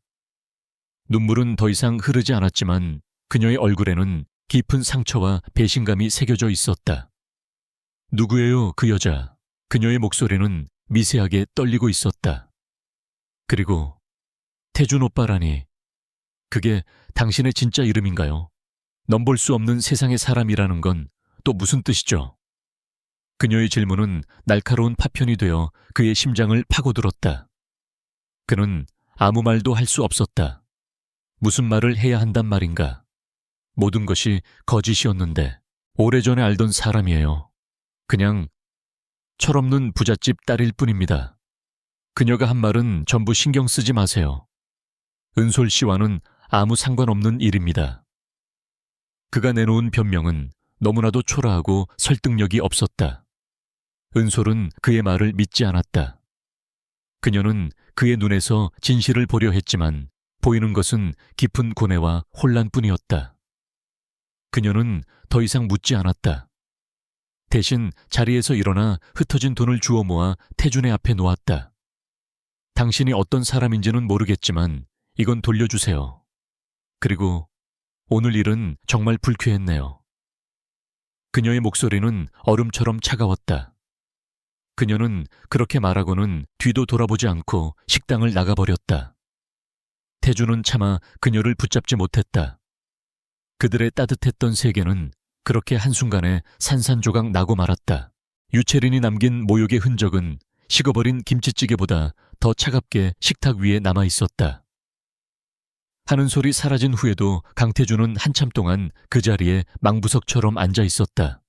눈물은 더 이상 흐르지 않았지만 그녀의 얼굴에는 깊은 상처와 배신감이 새겨져 있었다. 누구예요, 그 여자? 그녀의 목소리는 미세하게 떨리고 있었다. 그리고 태준 오빠라니, 그게 당신의 진짜 이름인가요? 넘볼 수 없는 세상의 사람이라는 건 또 무슨 뜻이죠? 그녀의 질문은 날카로운 파편이 되어 그의 심장을 파고들었다. 그는 아무 말도 할 수 없었다. 무슨 말을 해야 한단 말인가? 모든 것이 거짓이었는데 오래전에 알던 사람이에요. 그냥 철없는 부잣집 딸일 뿐입니다. 그녀가 한 말은 전부 신경 쓰지 마세요. 은솔 씨와는 아무 상관없는 일입니다. 그가 내놓은 변명은 너무나도 초라하고 설득력이 없었다. 은솔은 그의 말을 믿지 않았다. 그녀는 그의 눈에서 진실을 보려 했지만 보이는 것은 깊은 고뇌와 혼란뿐이었다. 그녀는 더 이상 묻지 않았다. 대신 자리에서 일어나 흩어진 돈을 주워 모아 태준의 앞에 놓았다. 당신이 어떤 사람인지는 모르겠지만 이건 돌려주세요. 그리고 오늘 일은 정말 불쾌했네요. 그녀의 목소리는 얼음처럼 차가웠다. 그녀는 그렇게 말하고는 뒤도 돌아보지 않고 식당을 나가버렸다. 태준은 차마 그녀를 붙잡지 못했다. 그들의 따뜻했던 세계는 그렇게 한순간에 산산조각 나고 말았다. 유채린이 남긴 모욕의 흔적은 식어버린 김치찌개보다 더 차갑게 식탁 위에 남아 있었다. 하는 소리 사라진 후에도 강태준은 한참 동안 그 자리에 망부석처럼 앉아 있었다.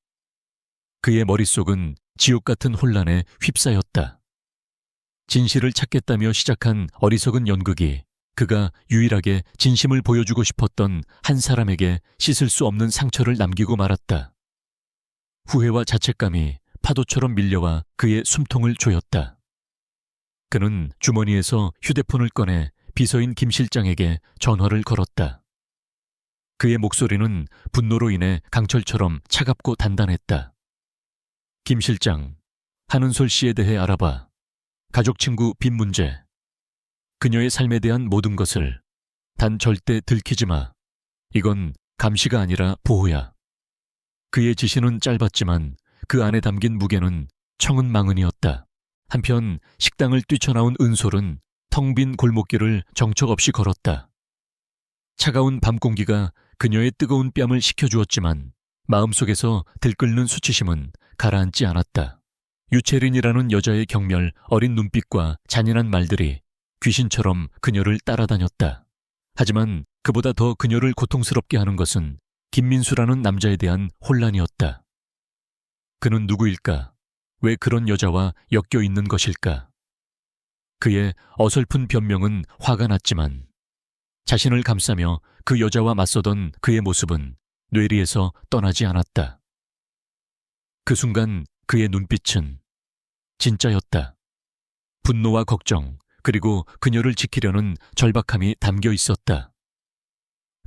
그의 머릿속은 지옥 같은 혼란에 휩싸였다. 진실을 찾겠다며 시작한 어리석은 연극이 그가 유일하게 진심을 보여주고 싶었던 한 사람에게 씻을 수 없는 상처를 남기고 말았다. 후회와 자책감이 파도처럼 밀려와 그의 숨통을 조였다. 그는 주머니에서 휴대폰을 꺼내 비서인 김 실장에게 전화를 걸었다. 그의 목소리는 분노로 인해 강철처럼 차갑고 단단했다. 김 실장, 한은솔 씨에 대해 알아봐. 가족 친구 빚 문제. 그녀의 삶에 대한 모든 것을. 단 절대 들키지 마. 이건 감시가 아니라 보호야. 그의 지시는 짧았지만 그 안에 담긴 무게는 청은망은이었다. 한편 식당을 뛰쳐나온 은솔은 텅 빈 골목길을 정처 없이 걸었다. 차가운 밤 공기가 그녀의 뜨거운 뺨을 식혀주었지만 마음속에서 들끓는 수치심은 가라앉지 않았다. 유채린이라는 여자의 경멸, 어린 눈빛과 잔인한 말들이 귀신처럼 그녀를 따라다녔다. 하지만 그보다 더 그녀를 고통스럽게 하는 것은 김민수라는 남자에 대한 혼란이었다. 그는 누구일까? 왜 그런 여자와 엮여 있는 것일까? 그의 어설픈 변명은 화가 났지만 자신을 감싸며 그 여자와 맞서던 그의 모습은 뇌리에서 떠나지 않았다. 그 순간 그의 눈빛은 진짜였다. 분노와 걱정, 그리고 그녀를 지키려는 절박함이 담겨 있었다.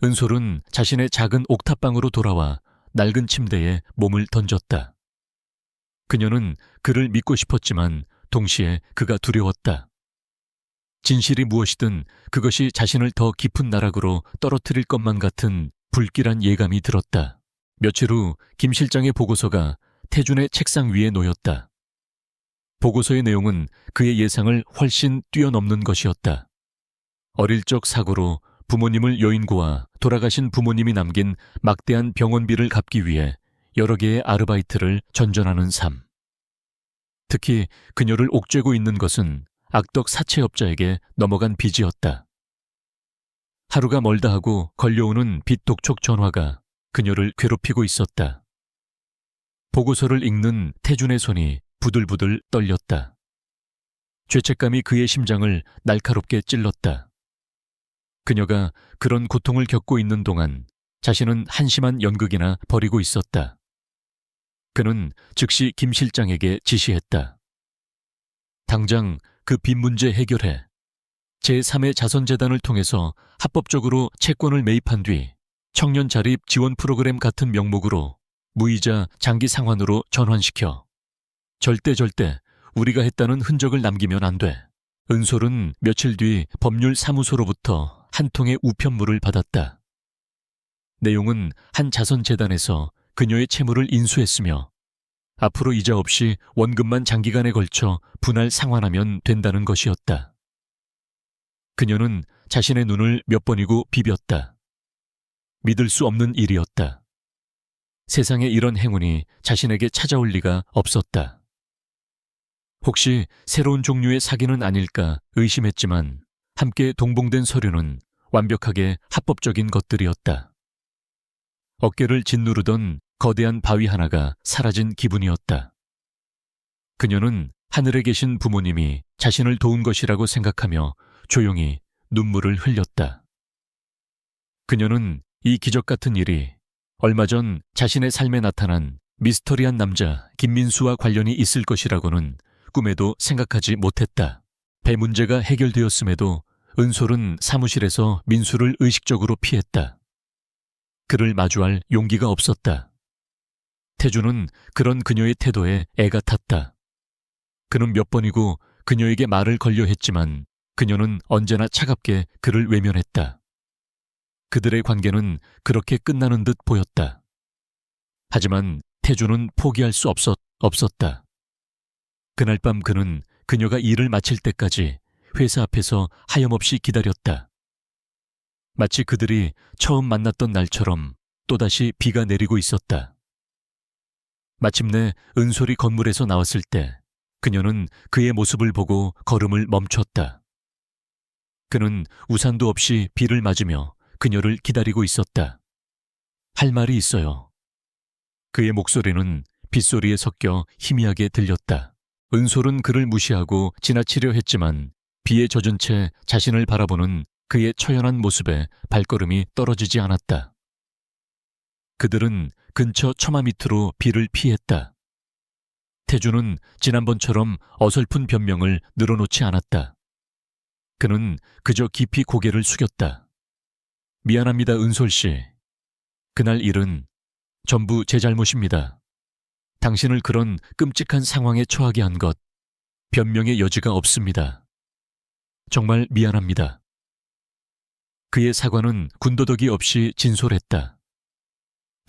은솔은 자신의 작은 옥탑방으로 돌아와 낡은 침대에 몸을 던졌다. 그녀는 그를 믿고 싶었지만 동시에 그가 두려웠다. 진실이 무엇이든 그것이 자신을 더 깊은 나락으로 떨어뜨릴 것만 같은 불길한 예감이 들었다. 며칠 후 김 실장의 보고서가 태준의 책상 위에 놓였다. 보고서의 내용은 그의 예상을 훨씬 뛰어넘는 것이었다. 어릴 적 사고로 부모님을 여인고아 돌아가신 부모님이 남긴 막대한 병원비를 갚기 위해 여러 개의 아르바이트를 전전하는 삶. 특히 그녀를 옥죄고 있는 것은 악덕 사채업자에게 넘어간 빚이었다. 하루가 멀다 하고 걸려오는 빚 독촉 전화가 그녀를 괴롭히고 있었다. 보고서를 읽는 태준의 손이 부들부들 떨렸다. 죄책감이 그의 심장을 날카롭게 찔렀다. 그녀가 그런 고통을 겪고 있는 동안 자신은 한심한 연극이나 벌이고 있었다. 그는 즉시 김 실장에게 지시했다. 당장 그 빚 문제 해결해. 제3의 자선재단을 통해서 합법적으로 채권을 매입한 뒤 청년 자립 지원 프로그램 같은 명목으로 무이자 장기 상환으로 전환시켜. 절대 우리가 했다는 흔적을 남기면 안 돼. 은솔은 며칠 뒤 법률사무소로부터 한 통의 우편물을 받았다. 내용은 한 자선재단에서 그녀의 채무를 인수했으며 앞으로 이자 없이 원금만 장기간에 걸쳐 분할 상환하면 된다는 것이었다. 그녀는 자신의 눈을 몇 번이고 비볐다. 믿을 수 없는 일이었다. 세상에 이런 행운이 자신에게 찾아올 리가 없었다. 혹시 새로운 종류의 사기는 아닐까 의심했지만 함께 동봉된 서류는 완벽하게 합법적인 것들이었다. 어깨를 짓누르던 거대한 바위 하나가 사라진 기분이었다. 그녀는 하늘에 계신 부모님이 자신을 도운 것이라고 생각하며 조용히 눈물을 흘렸다. 그녀는 이 기적 같은 일이 얼마 전 자신의 삶에 나타난 미스터리한 남자 김민수와 관련이 있을 것이라고는 꿈에도 생각하지 못했다. 배 문제가 해결되었음에도 은솔은 사무실에서 민수를 의식적으로 피했다. 그를 마주할 용기가 없었다. 태준은 그런 그녀의 태도에 애가 탔다. 그는 몇 번이고 그녀에게 말을 걸려 했지만 그녀는 언제나 차갑게 그를 외면했다. 그들의 관계는 그렇게 끝나는 듯 보였다. 하지만 태준은 포기할 수 없었다. 그날 밤 그는 그녀가 일을 마칠 때까지 회사 앞에서 하염없이 기다렸다. 마치 그들이 처음 만났던 날처럼 또다시 비가 내리고 있었다. 마침내 은솔이 건물에서 나왔을 때 그녀는 그의 모습을 보고 걸음을 멈췄다. 그는 우산도 없이 비를 맞으며 그녀를 기다리고 있었다. 할 말이 있어요. 그의 목소리는 빗소리에 섞여 희미하게 들렸다. 은솔은 그를 무시하고 지나치려 했지만 비에 젖은 채 자신을 바라보는 그의 처연한 모습에 발걸음이 떨어지지 않았다. 그들은 근처 처마 밑으로 비를 피했다. 태주는 지난번처럼 어설픈 변명을 늘어놓지 않았다. 그는 그저 깊이 고개를 숙였다. 미안합니다, 은솔 씨. 그날 일은 전부 제 잘못입니다. 당신을 그런 끔찍한 상황에 처하게 한 것, 변명의 여지가 없습니다. 정말 미안합니다. 그의 사과는 군더더기 없이 진솔했다.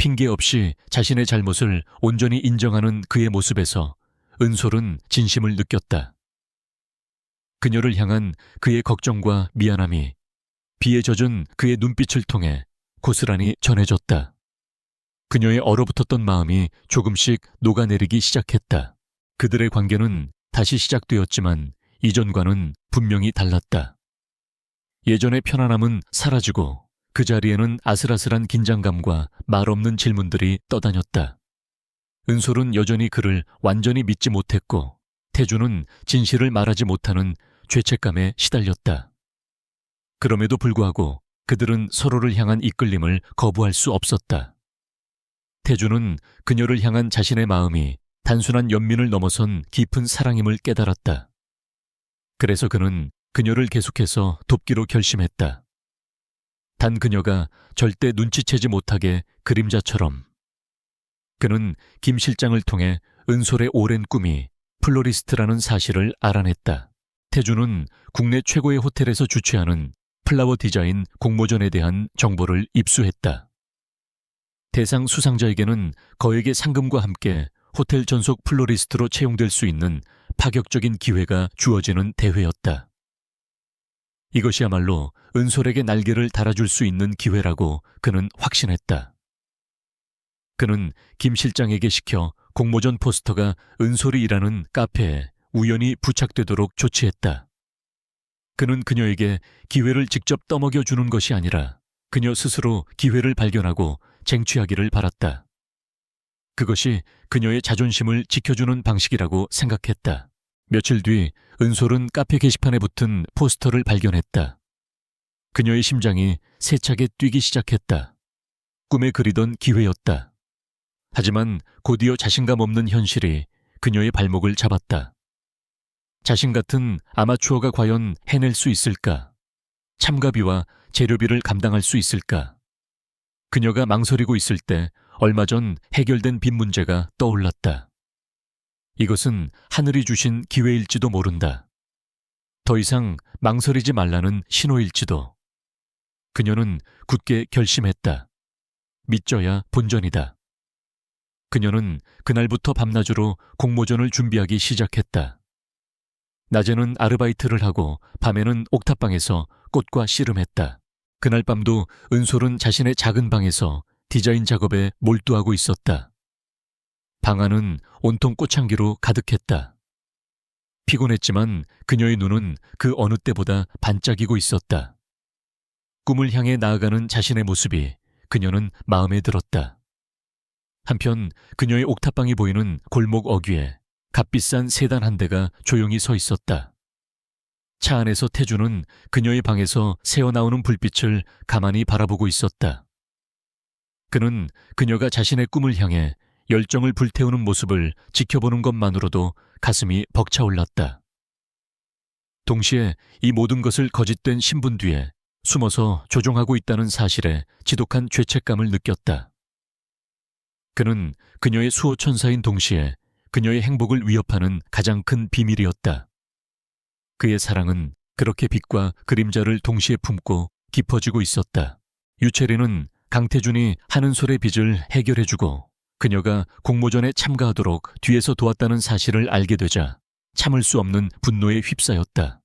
핑계 없이 자신의 잘못을 온전히 인정하는 그의 모습에서 은솔은 진심을 느꼈다. 그녀를 향한 그의 걱정과 미안함이 비에 젖은 그의 눈빛을 통해 고스란히 전해졌다. 그녀의 얼어붙었던 마음이 조금씩 녹아내리기 시작했다. 그들의 관계는 다시 시작되었지만 이전과는 분명히 달랐다. 예전의 편안함은 사라지고 그 자리에는 아슬아슬한 긴장감과 말없는 질문들이 떠다녔다. 은솔은 여전히 그를 완전히 믿지 못했고 태주는 진실을 말하지 못하는 죄책감에 시달렸다. 그럼에도 불구하고 그들은 서로를 향한 이끌림을 거부할 수 없었다. 태주는 그녀를 향한 자신의 마음이 단순한 연민을 넘어선 깊은 사랑임을 깨달았다. 그래서 그는 그녀를 계속해서 돕기로 결심했다. 단 그녀가 절대 눈치채지 못하게 그림자처럼. 그는 김 실장을 통해 은솔의 오랜 꿈이 플로리스트라는 사실을 알아냈다. 태주는 국내 최고의 호텔에서 주최하는 플라워 디자인 공모전에 대한 정보를 입수했다. 대상 수상자에게는 거액의 상금과 함께 호텔 전속 플로리스트로 채용될 수 있는 파격적인 기회가 주어지는 대회였다. 이것이야말로 은솔에게 날개를 달아줄 수 있는 기회라고 그는 확신했다. 그는 김 실장에게 시켜 공모전 포스터가 은솔이 일하는 카페에 우연히 부착되도록 조치했다. 그는 그녀에게 기회를 직접 떠먹여 주는 것이 아니라 그녀 스스로 기회를 발견하고 쟁취하기를 바랐다. 그것이 그녀의 자존심을 지켜주는 방식이라고 생각했다. 며칠 뒤 은솔은 카페 게시판에 붙은 포스터를 발견했다. 그녀의 심장이 세차게 뛰기 시작했다. 꿈에 그리던 기회였다. 하지만 곧이어 자신감 없는 현실이 그녀의 발목을 잡았다. 자신 같은 아마추어가 과연 해낼 수 있을까? 참가비와 재료비를 감당할 수 있을까? 그녀가 망설이고 있을 때 얼마 전 해결된 빚 문제가 떠올랐다. 이것은 하늘이 주신 기회일지도 모른다. 더 이상 망설이지 말라는 신호일지도. 그녀는 굳게 결심했다. 믿져야 본전이다. 그녀는 그날부터 밤낮으로 공모전을 준비하기 시작했다. 낮에는 아르바이트를 하고 밤에는 옥탑방에서 꽃과 씨름했다. 그날 밤도 은솔은 자신의 작은 방에서 디자인 작업에 몰두하고 있었다. 방 안은 온통 꽃향기로 가득했다. 피곤했지만 그녀의 눈은 그 어느 때보다 반짝이고 있었다. 꿈을 향해 나아가는 자신의 모습이 그녀는 마음에 들었다. 한편 그녀의 옥탑방이 보이는 골목 어귀에 값비싼 세단 한 대가 조용히 서 있었다. 차 안에서 태주는 그녀의 방에서 새어나오는 불빛을 가만히 바라보고 있었다. 그는 그녀가 자신의 꿈을 향해 열정을 불태우는 모습을 지켜보는 것만으로도 가슴이 벅차올랐다. 동시에 이 모든 것을 거짓된 신분 뒤에 숨어서 조종하고 있다는 사실에 지독한 죄책감을 느꼈다. 그는 그녀의 수호천사인 동시에 그녀의 행복을 위협하는 가장 큰 비밀이었다. 그의 사랑은 그렇게 빛과 그림자를 동시에 품고 깊어지고 있었다. 유채리는 강태준이 한은솔의 빚을 해결해주고 그녀가 공모전에 참가하도록 뒤에서 도왔다는 사실을 알게 되자 참을 수 없는 분노에 휩싸였다.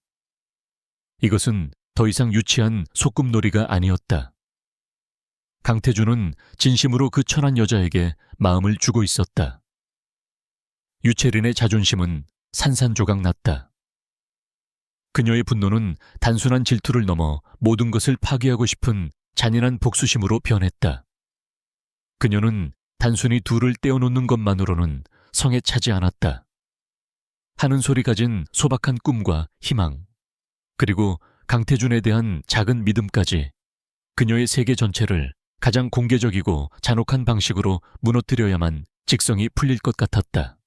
이것은 더 이상 유치한 소꿉놀이가 아니었다. 강태준은 진심으로 그 천한 여자에게 마음을 주고 있었다. 유채린의 자존심은 산산조각 났다. 그녀의 분노는 단순한 질투를 넘어 모든 것을 파괴하고 싶은 잔인한 복수심으로 변했다. 그녀는 단순히 둘을 떼어놓는 것만으로는 성에 차지 않았다. 하는 소리 가진 소박한 꿈과 희망, 그리고 강태준에 대한 작은 믿음까지 그녀의 세계 전체를 가장 공개적이고 잔혹한 방식으로 무너뜨려야만 직성이 풀릴 것 같았다.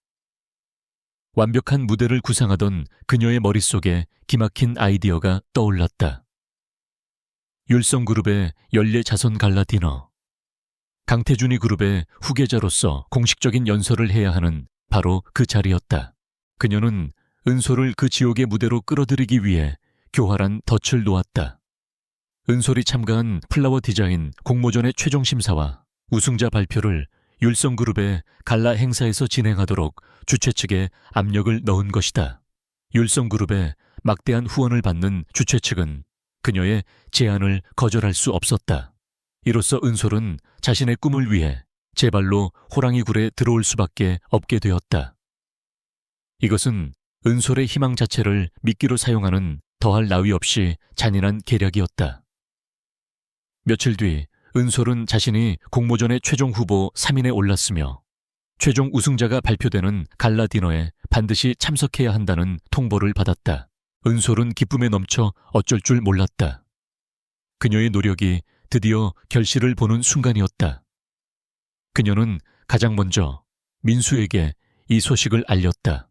완벽한 무대를 구상하던 그녀의 머릿속에 기막힌 아이디어가 떠올랐다. 율성그룹의 연례자선 갈라 디너. 강태준이 그룹의 후계자로서 공식적인 연설을 해야 하는 바로 그 자리였다. 그녀는 은솔을 그 지옥의 무대로 끌어들이기 위해 교활한 덫을 놓았다. 은솔이 참가한 플라워 디자인 공모전의 최종 심사와 우승자 발표를 율성그룹의 갈라 행사에서 진행하도록 주최 측에 압력을 넣은 것이다. 율성그룹의 막대한 후원을 받는 주최 측은 그녀의 제안을 거절할 수 없었다. 이로써 은솔은 자신의 꿈을 위해 제 발로 호랑이 굴에 들어올 수밖에 없게 되었다. 이것은 은솔의 희망 자체를 미끼로 사용하는 더할 나위 없이 잔인한 계략이었다. 며칠 뒤 은솔은 자신이 공모전의 최종 후보 3인에 올랐으며 최종 우승자가 발표되는 갈라 디너에 반드시 참석해야 한다는 통보를 받았다. 은솔은 기쁨에 넘쳐 어쩔 줄 몰랐다. 그녀의 노력이 드디어 결실을 보는 순간이었다. 그녀는 가장 먼저 민수에게 이 소식을 알렸다.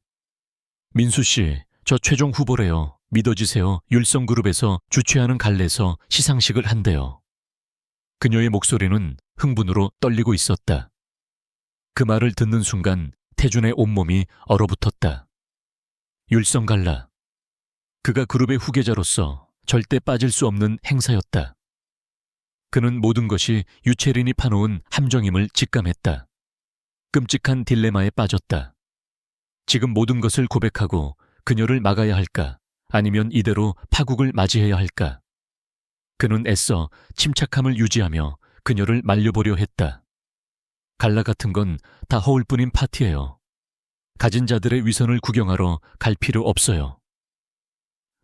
민수 씨, 저 최종 후보래요. 믿어주세요. 율성그룹에서 주최하는 갈래에서 시상식을 한대요. 그녀의 목소리는 흥분으로 떨리고 있었다. 그 말을 듣는 순간 태준의 온몸이 얼어붙었다. 율성갈라. 그가 그룹의 후계자로서 절대 빠질 수 없는 행사였다. 그는 모든 것이 유채린이 파놓은 함정임을 직감했다. 끔찍한 딜레마에 빠졌다. 지금 모든 것을 고백하고 그녀를 막아야 할까? 아니면 이대로 파국을 맞이해야 할까? 그는 애써 침착함을 유지하며 그녀를 말려보려 했다. 갈라 같은 건 다 허울뿐인 파티예요. 가진 자들의 위선을 구경하러 갈 필요 없어요.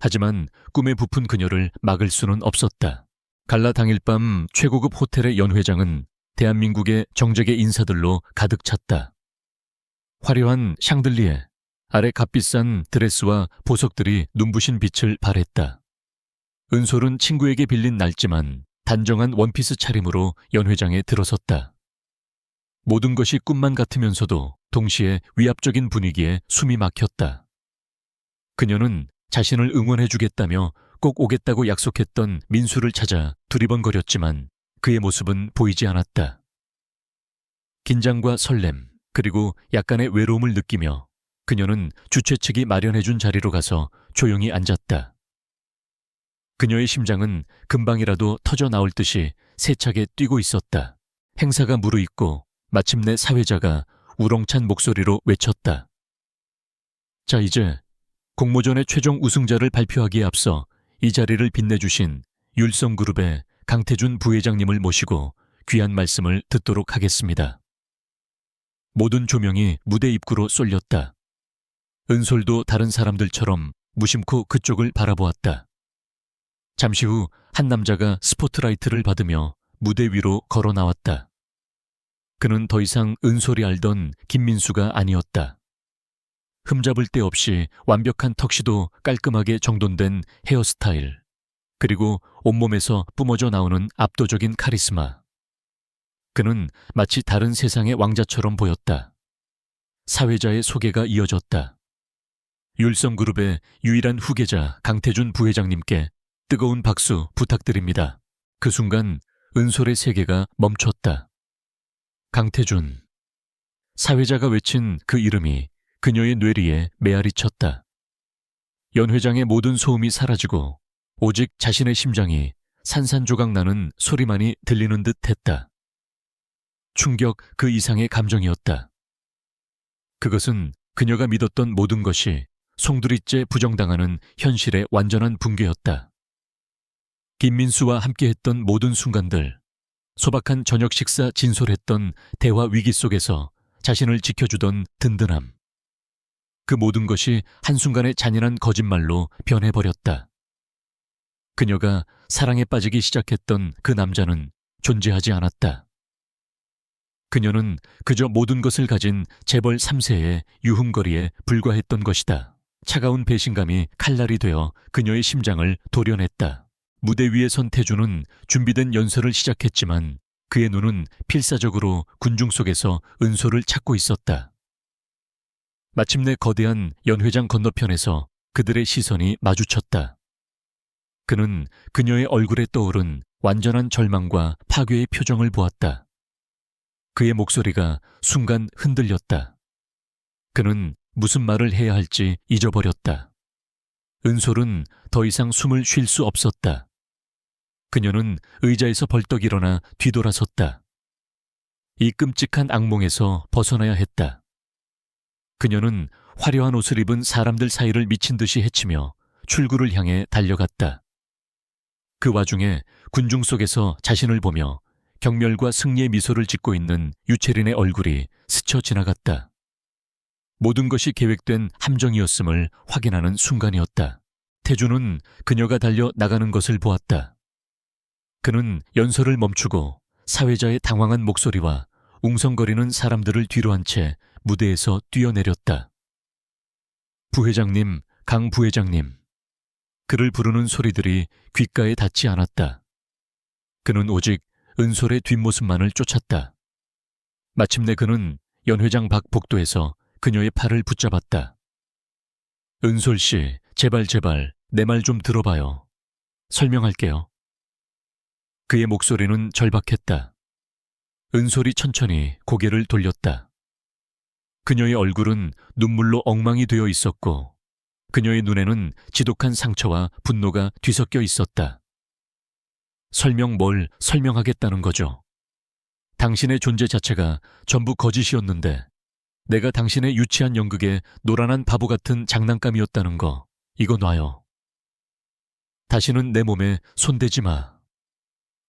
하지만 꿈에 부푼 그녀를 막을 수는 없었다. 갈라 당일 밤 최고급 호텔의 연회장은 대한민국의 정재계 인사들로 가득 찼다. 화려한 샹들리에, 아래 값비싼 드레스와 보석들이 눈부신 빛을 발했다. 은솔은 친구에게 빌린 날지만 단정한 원피스 차림으로 연회장에 들어섰다. 모든 것이 꿈만 같으면서도 동시에 위압적인 분위기에 숨이 막혔다. 그녀는 자신을 응원해주겠다며 꼭 오겠다고 약속했던 민수를 찾아 두리번거렸지만 그의 모습은 보이지 않았다. 긴장과 설렘, 그리고 약간의 외로움을 느끼며 그녀는 주최 측이 마련해준 자리로 가서 조용히 앉았다. 그녀의 심장은 금방이라도 터져 나올 듯이 세차게 뛰고 있었다. 행사가 무르익고 마침내 사회자가 우렁찬 목소리로 외쳤다. 자, 이제 공모전의 최종 우승자를 발표하기에 앞서 이 자리를 빛내주신 율성그룹의 강태준 부회장님을 모시고 귀한 말씀을 듣도록 하겠습니다. 모든 조명이 무대 입구로 쏠렸다. 은솔도 다른 사람들처럼 무심코 그쪽을 바라보았다. 잠시 후 한 남자가 스포트라이트를 받으며 무대 위로 걸어 나왔다. 그는 더 이상 은솔이 알던 김민수가 아니었다. 흠잡을 데 없이 완벽한 턱시도 깔끔하게 정돈된 헤어스타일, 그리고 온몸에서 뿜어져 나오는 압도적인 카리스마. 그는 마치 다른 세상의 왕자처럼 보였다. 사회자의 소개가 이어졌다. 율성그룹의 유일한 후계자 강태준 부회장님께 뜨거운 박수 부탁드립니다. 그 순간 은솔의 세계가 멈췄다. 강태준. 사회자가 외친 그 이름이 그녀의 뇌리에 메아리 쳤다. 연회장의 모든 소음이 사라지고 오직 자신의 심장이 산산조각 나는 소리만이 들리는 듯 했다. 충격 그 이상의 감정이었다. 그것은 그녀가 믿었던 모든 것이 송두리째 부정당하는 현실의 완전한 붕괴였다. 김민수와 함께했던 모든 순간들, 소박한 저녁 식사 진솔했던 대화 위기 속에서 자신을 지켜주던 든든함. 그 모든 것이 한순간의 잔인한 거짓말로 변해버렸다. 그녀가 사랑에 빠지기 시작했던 그 남자는 존재하지 않았다. 그녀는 그저 모든 것을 가진 재벌 3세의 유흥거리에 불과했던 것이다. 차가운 배신감이 칼날이 되어 그녀의 심장을 도려냈다. 무대 위에 선 태주는 준비된 연설을 시작했지만 그의 눈은 필사적으로 군중 속에서 은솔을 찾고 있었다. 마침내 거대한 연회장 건너편에서 그들의 시선이 마주쳤다. 그는 그녀의 얼굴에 떠오른 완전한 절망과 파괴의 표정을 보았다. 그의 목소리가 순간 흔들렸다. 그는 무슨 말을 해야 할지 잊어버렸다. 은솔은 더 이상 숨을 쉴 수 없었다. 그녀는 의자에서 벌떡 일어나 뒤돌아섰다. 이 끔찍한 악몽에서 벗어나야 했다. 그녀는 화려한 옷을 입은 사람들 사이를 미친 듯이 헤치며 출구를 향해 달려갔다. 그 와중에 군중 속에서 자신을 보며 경멸과 승리의 미소를 짓고 있는 유채린의 얼굴이 스쳐 지나갔다. 모든 것이 계획된 함정이었음을 확인하는 순간이었다. 태주는 그녀가 달려 나가는 것을 보았다. 그는 연설을 멈추고 사회자의 당황한 목소리와 웅성거리는 사람들을 뒤로 한 채 무대에서 뛰어내렸다. 부회장님, 강 부회장님. 그를 부르는 소리들이 귓가에 닿지 않았다. 그는 오직 은솔의 뒷모습만을 쫓았다. 마침내 그는 연회장 밖 복도에서 그녀의 팔을 붙잡았다. 은솔 씨, 제발 내 말 좀 들어봐요. 설명할게요. 그의 목소리는 절박했다. 은솔이 천천히 고개를 돌렸다. 그녀의 얼굴은 눈물로 엉망이 되어 있었고 그녀의 눈에는 지독한 상처와 분노가 뒤섞여 있었다. 뭘 설명하겠다는 거죠. 당신의 존재 자체가 전부 거짓이었는데 내가 당신의 유치한 연극에 노란한 바보 같은 장난감이었다는 거, 이거 놔요. 다시는 내 몸에 손대지 마.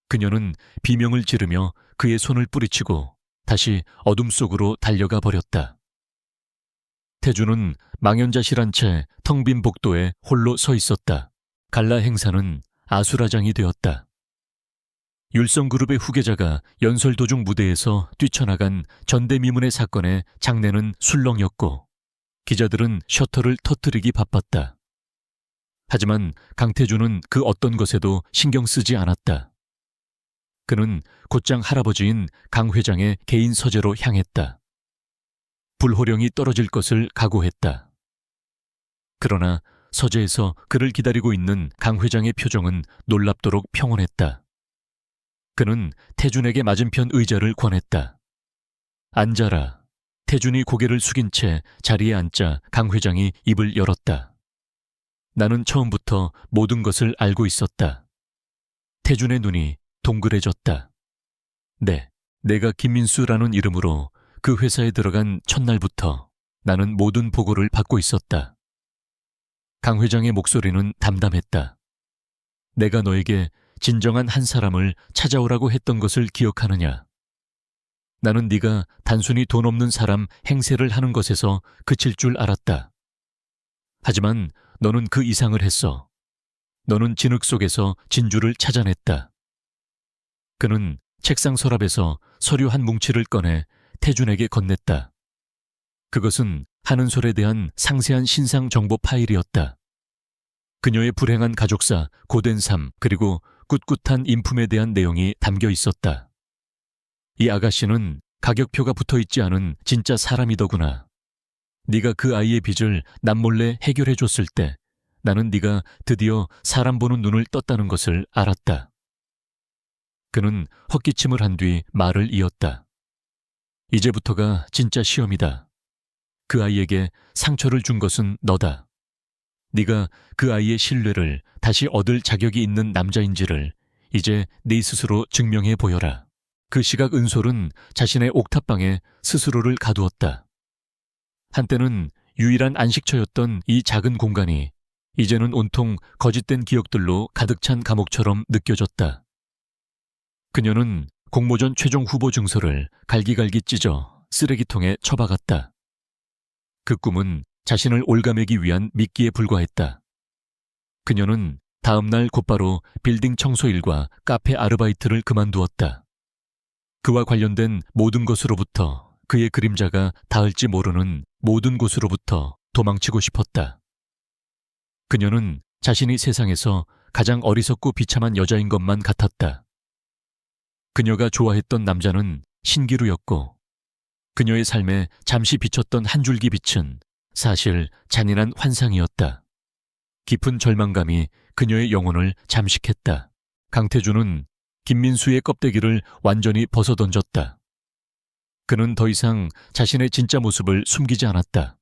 그녀는 비명을 지르며 그의 손을 뿌리치고 다시 어둠 속으로 달려가 버렸다. 태주는 망연자실한 채 텅 빈 복도에 홀로 서 있었다. 갈라 행사는 아수라장이 되었다. 율성그룹의 후계자가 연설 도중 무대에서 뛰쳐나간 전대미문의 사건의 장내는 술렁였고 기자들은 셔터를 터뜨리기 바빴다. 하지만 강태주는 그 어떤 것에도 신경 쓰지 않았다. 그는 곧장 할아버지인 강 회장의 개인 서재로 향했다. 불호령이 떨어질 것을 각오했다. 그러나 서재에서 그를 기다리고 있는 강 회장의 표정은 놀랍도록 평온했다. 그는 태준에게 맞은편 의자를 권했다. 앉아라. 태준이 고개를 숙인 채 자리에 앉자 강 회장이 입을 열었다. 나는 처음부터 모든 것을 알고 있었다. 태준의 눈이 동그래졌다. 네, 내가 김민수라는 이름으로 그 회사에 들어간 첫날부터 나는 모든 보고를 받고 있었다. 강 회장의 목소리는 담담했다. 내가 너에게 진정한 한 사람을 찾아오라고 했던 것을 기억하느냐? 나는 네가 단순히 돈 없는 사람 행세를 하는 것에서 그칠 줄 알았다. 하지만 너는 그 이상을 했어. 너는 진흙 속에서 진주를 찾아냈다. 그는 책상 서랍에서 서류 한 뭉치를 꺼내 태준에게 건넸다. 그것은 한은솔에 대한 상세한 신상 정보 파일이었다. 그녀의 불행한 가족사, 고된 삶, 그리고 꿋꿋한 인품에 대한 내용이 담겨 있었다. 이 아가씨는 가격표가 붙어있지 않은 진짜 사람이더구나. 네가 그 아이의 빚을 남몰래 해결해줬을 때 나는 네가 드디어 사람 보는 눈을 떴다는 것을 알았다. 그는 헛기침을 한 뒤 말을 이었다. 이제부터가 진짜 시험이다. 그 아이에게 상처를 준 것은 너다. 네가 그 아이의 신뢰를 다시 얻을 자격이 있는 남자인지를 이제 네 스스로 증명해 보여라. 그 시각 은솔은 자신의 옥탑방에 스스로를 가두었다. 한때는 유일한 안식처였던 이 작은 공간이 이제는 온통 거짓된 기억들로 가득 찬 감옥처럼 느껴졌다. 그녀는 공모전 최종 후보 증서를 갈기갈기 찢어 쓰레기통에 처박았다. 그 꿈은 자신을 올가매기 위한 미끼에 불과했다. 그녀는 다음 날 곧바로 빌딩 청소 일과 카페 아르바이트를 그만두었다. 그와 관련된 모든 것으로부터, 그의 그림자가 닿을지 모르는 모든 곳으로부터 도망치고 싶었다. 그녀는 자신이 세상에서 가장 어리석고 비참한 여자인 것만 같았다. 그녀가 좋아했던 남자는 신기루였고, 그녀의 삶에 잠시 비쳤던 한 줄기 빛은 사실 잔인한 환상이었다. 깊은 절망감이 그녀의 영혼을 잠식했다. 강태준은 김민수의 껍데기를 완전히 벗어던졌다. 그는 더 이상 자신의 진짜 모습을 숨기지 않았다.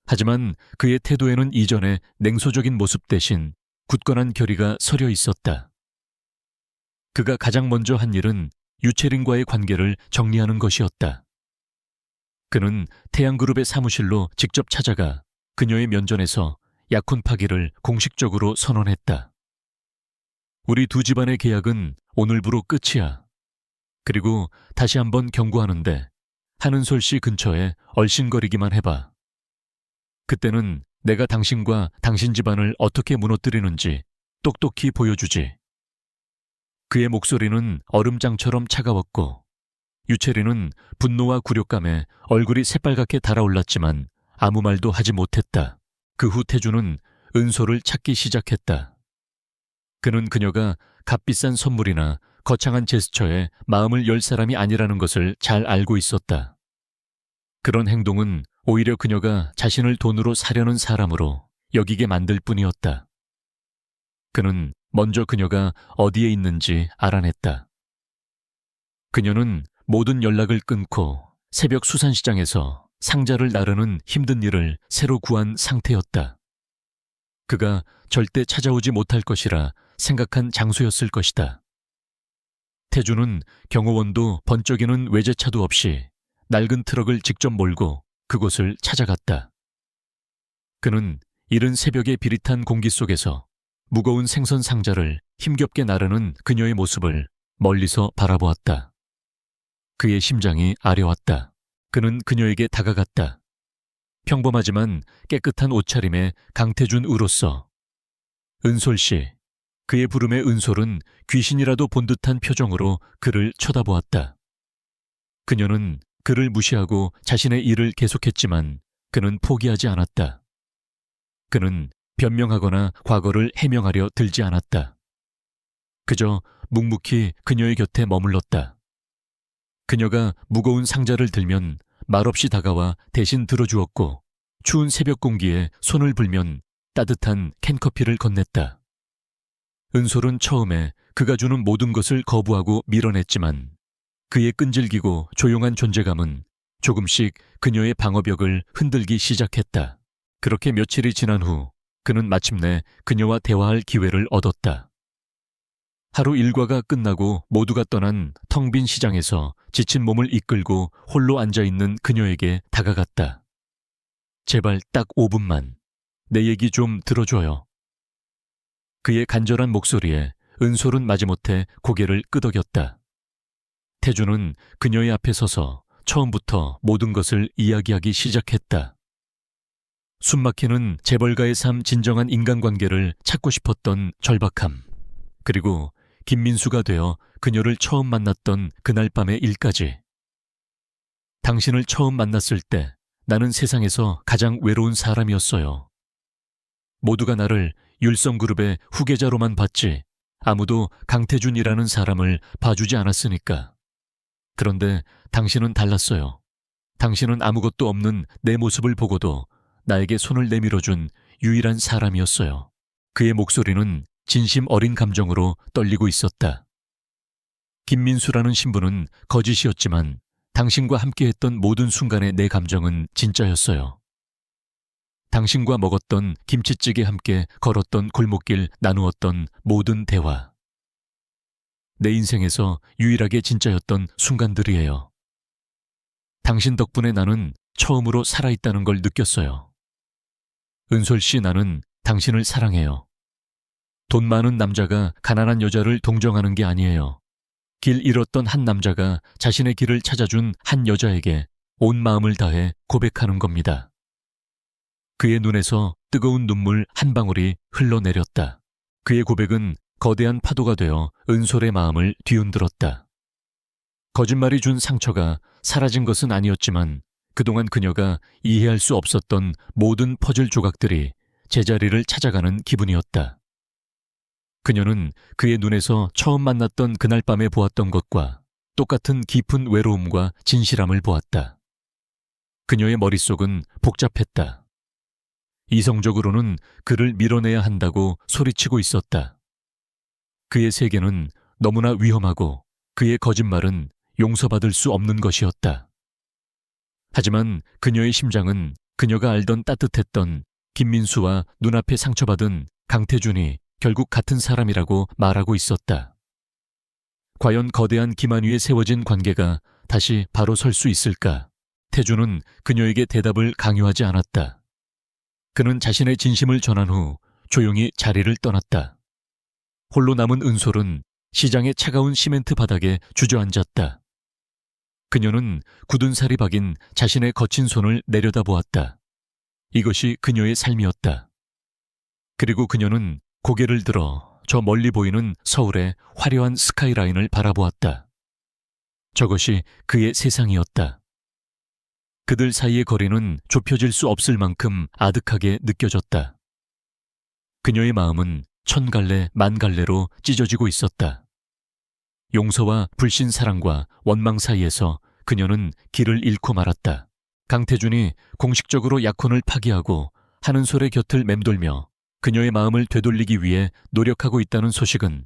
하지만 그의 태도에는 이전의 냉소적인 모습 대신 굳건한 결의가 서려 있었다. 그가 가장 먼저 한 일은 유채린과의 관계를 정리하는 것이었다. 그는 태양그룹의 사무실로 직접 찾아가 그녀의 면전에서 약혼 파기를 공식적으로 선언했다. 우리 두 집안의 계약은 오늘부로 끝이야. 그리고 다시 한번 경고하는데 한은솔 씨 근처에 얼씬거리기만 해봐. 그때는 내가 당신과 당신 집안을 어떻게 무너뜨리는지 똑똑히 보여주지. 그의 목소리는 얼음장처럼 차가웠고 유채리는 분노와 굴욕감에 얼굴이 새빨갛게 달아올랐지만 아무 말도 하지 못했다. 그 후 태주는 은솔을 찾기 시작했다. 그는 그녀가 값비싼 선물이나 거창한 제스처에 마음을 열 사람이 아니라는 것을 잘 알고 있었다. 그런 행동은 오히려 그녀가 자신을 돈으로 사려는 사람으로 여기게 만들 뿐이었다. 그는 먼저 그녀가 어디에 있는지 알아냈다. 그녀는 모든 연락을 끊고 새벽 수산시장에서 상자를 나르는 힘든 일을 새로 구한 상태였다. 그가 절대 찾아오지 못할 것이라 생각한 장소였을 것이다. 태주는 경호원도 번쩍이는 외제차도 없이 낡은 트럭을 직접 몰고 그곳을 찾아갔다. 그는 이른 새벽의 비릿한 공기 속에서 무거운 생선 상자를 힘겹게 나르는 그녀의 모습을 멀리서 바라보았다. 그의 심장이 아려왔다. 그는 그녀에게 다가갔다. 평범하지만 깨끗한 옷차림의 강태준으로서. 은솔 씨. 그의 부름에 은솔은 귀신이라도 본 듯한 표정으로 그를 쳐다보았다. 그녀는 그를 무시하고 자신의 일을 계속했지만 그는 포기하지 않았다. 그는 변명하거나 과거를 해명하려 들지 않았다. 그저 묵묵히 그녀의 곁에 머물렀다. 그녀가 무거운 상자를 들면 말없이 다가와 대신 들어주었고 추운 새벽 공기에 손을 불면 따뜻한 캔커피를 건넸다. 은솔은 처음에 그가 주는 모든 것을 거부하고 밀어냈지만 그의 끈질기고 조용한 존재감은 조금씩 그녀의 방어벽을 흔들기 시작했다. 그렇게 며칠이 지난 후 그는 마침내 그녀와 대화할 기회를 얻었다. 하루 일과가 끝나고 모두가 떠난 텅 빈 시장에서 지친 몸을 이끌고 홀로 앉아있는 그녀에게 다가갔다. 제발 딱 5분만 내 얘기 좀 들어줘요. 그의 간절한 목소리에 은솔은 마지못해 고개를 끄덕였다. 태주는 그녀의 앞에 서서 처음부터 모든 것을 이야기하기 시작했다. 숨막히는 재벌가의 삶, 진정한 인간관계를 찾고 싶었던 절박함, 그리고 김민수가 되어 그녀를 처음 만났던 그날 밤의 일까지. 당신을 처음 만났을 때 나는 세상에서 가장 외로운 사람이었어요. 모두가 나를 율성그룹의 후계자로만 봤지 아무도 강태준이라는 사람을 봐주지 않았으니까. 그런데 당신은 달랐어요. 당신은 아무것도 없는 내 모습을 보고도 나에게 손을 내밀어준 유일한 사람이었어요. 그의 목소리는 진심 어린 감정으로 떨리고 있었다. 김민수라는 신분은 거짓이었지만 당신과 함께했던 모든 순간의 내 감정은 진짜였어요. 당신과 먹었던 김치찌개 함께 걸었던 골목길 나누었던 모든 대화. 내 인생에서 유일하게 진짜였던 순간들이에요. 당신 덕분에 나는 처음으로 살아있다는 걸 느꼈어요. 은솔 씨, 나는 당신을 사랑해요. 돈 많은 남자가 가난한 여자를 동정하는 게 아니에요. 길 잃었던 한 남자가 자신의 길을 찾아준 한 여자에게 온 마음을 다해 고백하는 겁니다. 그의 눈에서 뜨거운 눈물 한 방울이 흘러내렸다. 그의 고백은 거대한 파도가 되어 은솔의 마음을 뒤흔들었다. 거짓말이 준 상처가 사라진 것은 아니었지만 그동안 그녀가 이해할 수 없었던 모든 퍼즐 조각들이 제자리를 찾아가는 기분이었다. 그녀는 그의 눈에서 처음 만났던 그날 밤에 보았던 것과 똑같은 깊은 외로움과 진실함을 보았다. 그녀의 머릿속은 복잡했다. 이성적으로는 그를 밀어내야 한다고 소리치고 있었다. 그의 세계는 너무나 위험하고 그의 거짓말은 용서받을 수 없는 것이었다. 하지만 그녀의 심장은 그녀가 알던 따뜻했던 김민수와 눈앞에 상처받은 강태준이 결국 같은 사람이라고 말하고 있었다. 과연 거대한 기만 위에 세워진 관계가 다시 바로 설 수 있을까? 태준은 그녀에게 대답을 강요하지 않았다. 그는 자신의 진심을 전한 후 조용히 자리를 떠났다. 홀로 남은 은솔은 시장의 차가운 시멘트 바닥에 주저앉았다. 그녀는 굳은 살이 박인 자신의 거친 손을 내려다보았다. 이것이 그녀의 삶이었다. 그리고 그녀는 고개를 들어 저 멀리 보이는 서울의 화려한 스카이라인을 바라보았다. 저것이 그의 세상이었다. 그들 사이의 거리는 좁혀질 수 없을 만큼 아득하게 느껴졌다. 그녀의 마음은 천 갈래 만 갈래로 찢어지고 있었다. 용서와 불신 사랑과 원망 사이에서 그녀는 길을 잃고 말았다. 강태준이 공식적으로 약혼을 파기하고 한은솔의 곁을 맴돌며 그녀의 마음을 되돌리기 위해 노력하고 있다는 소식은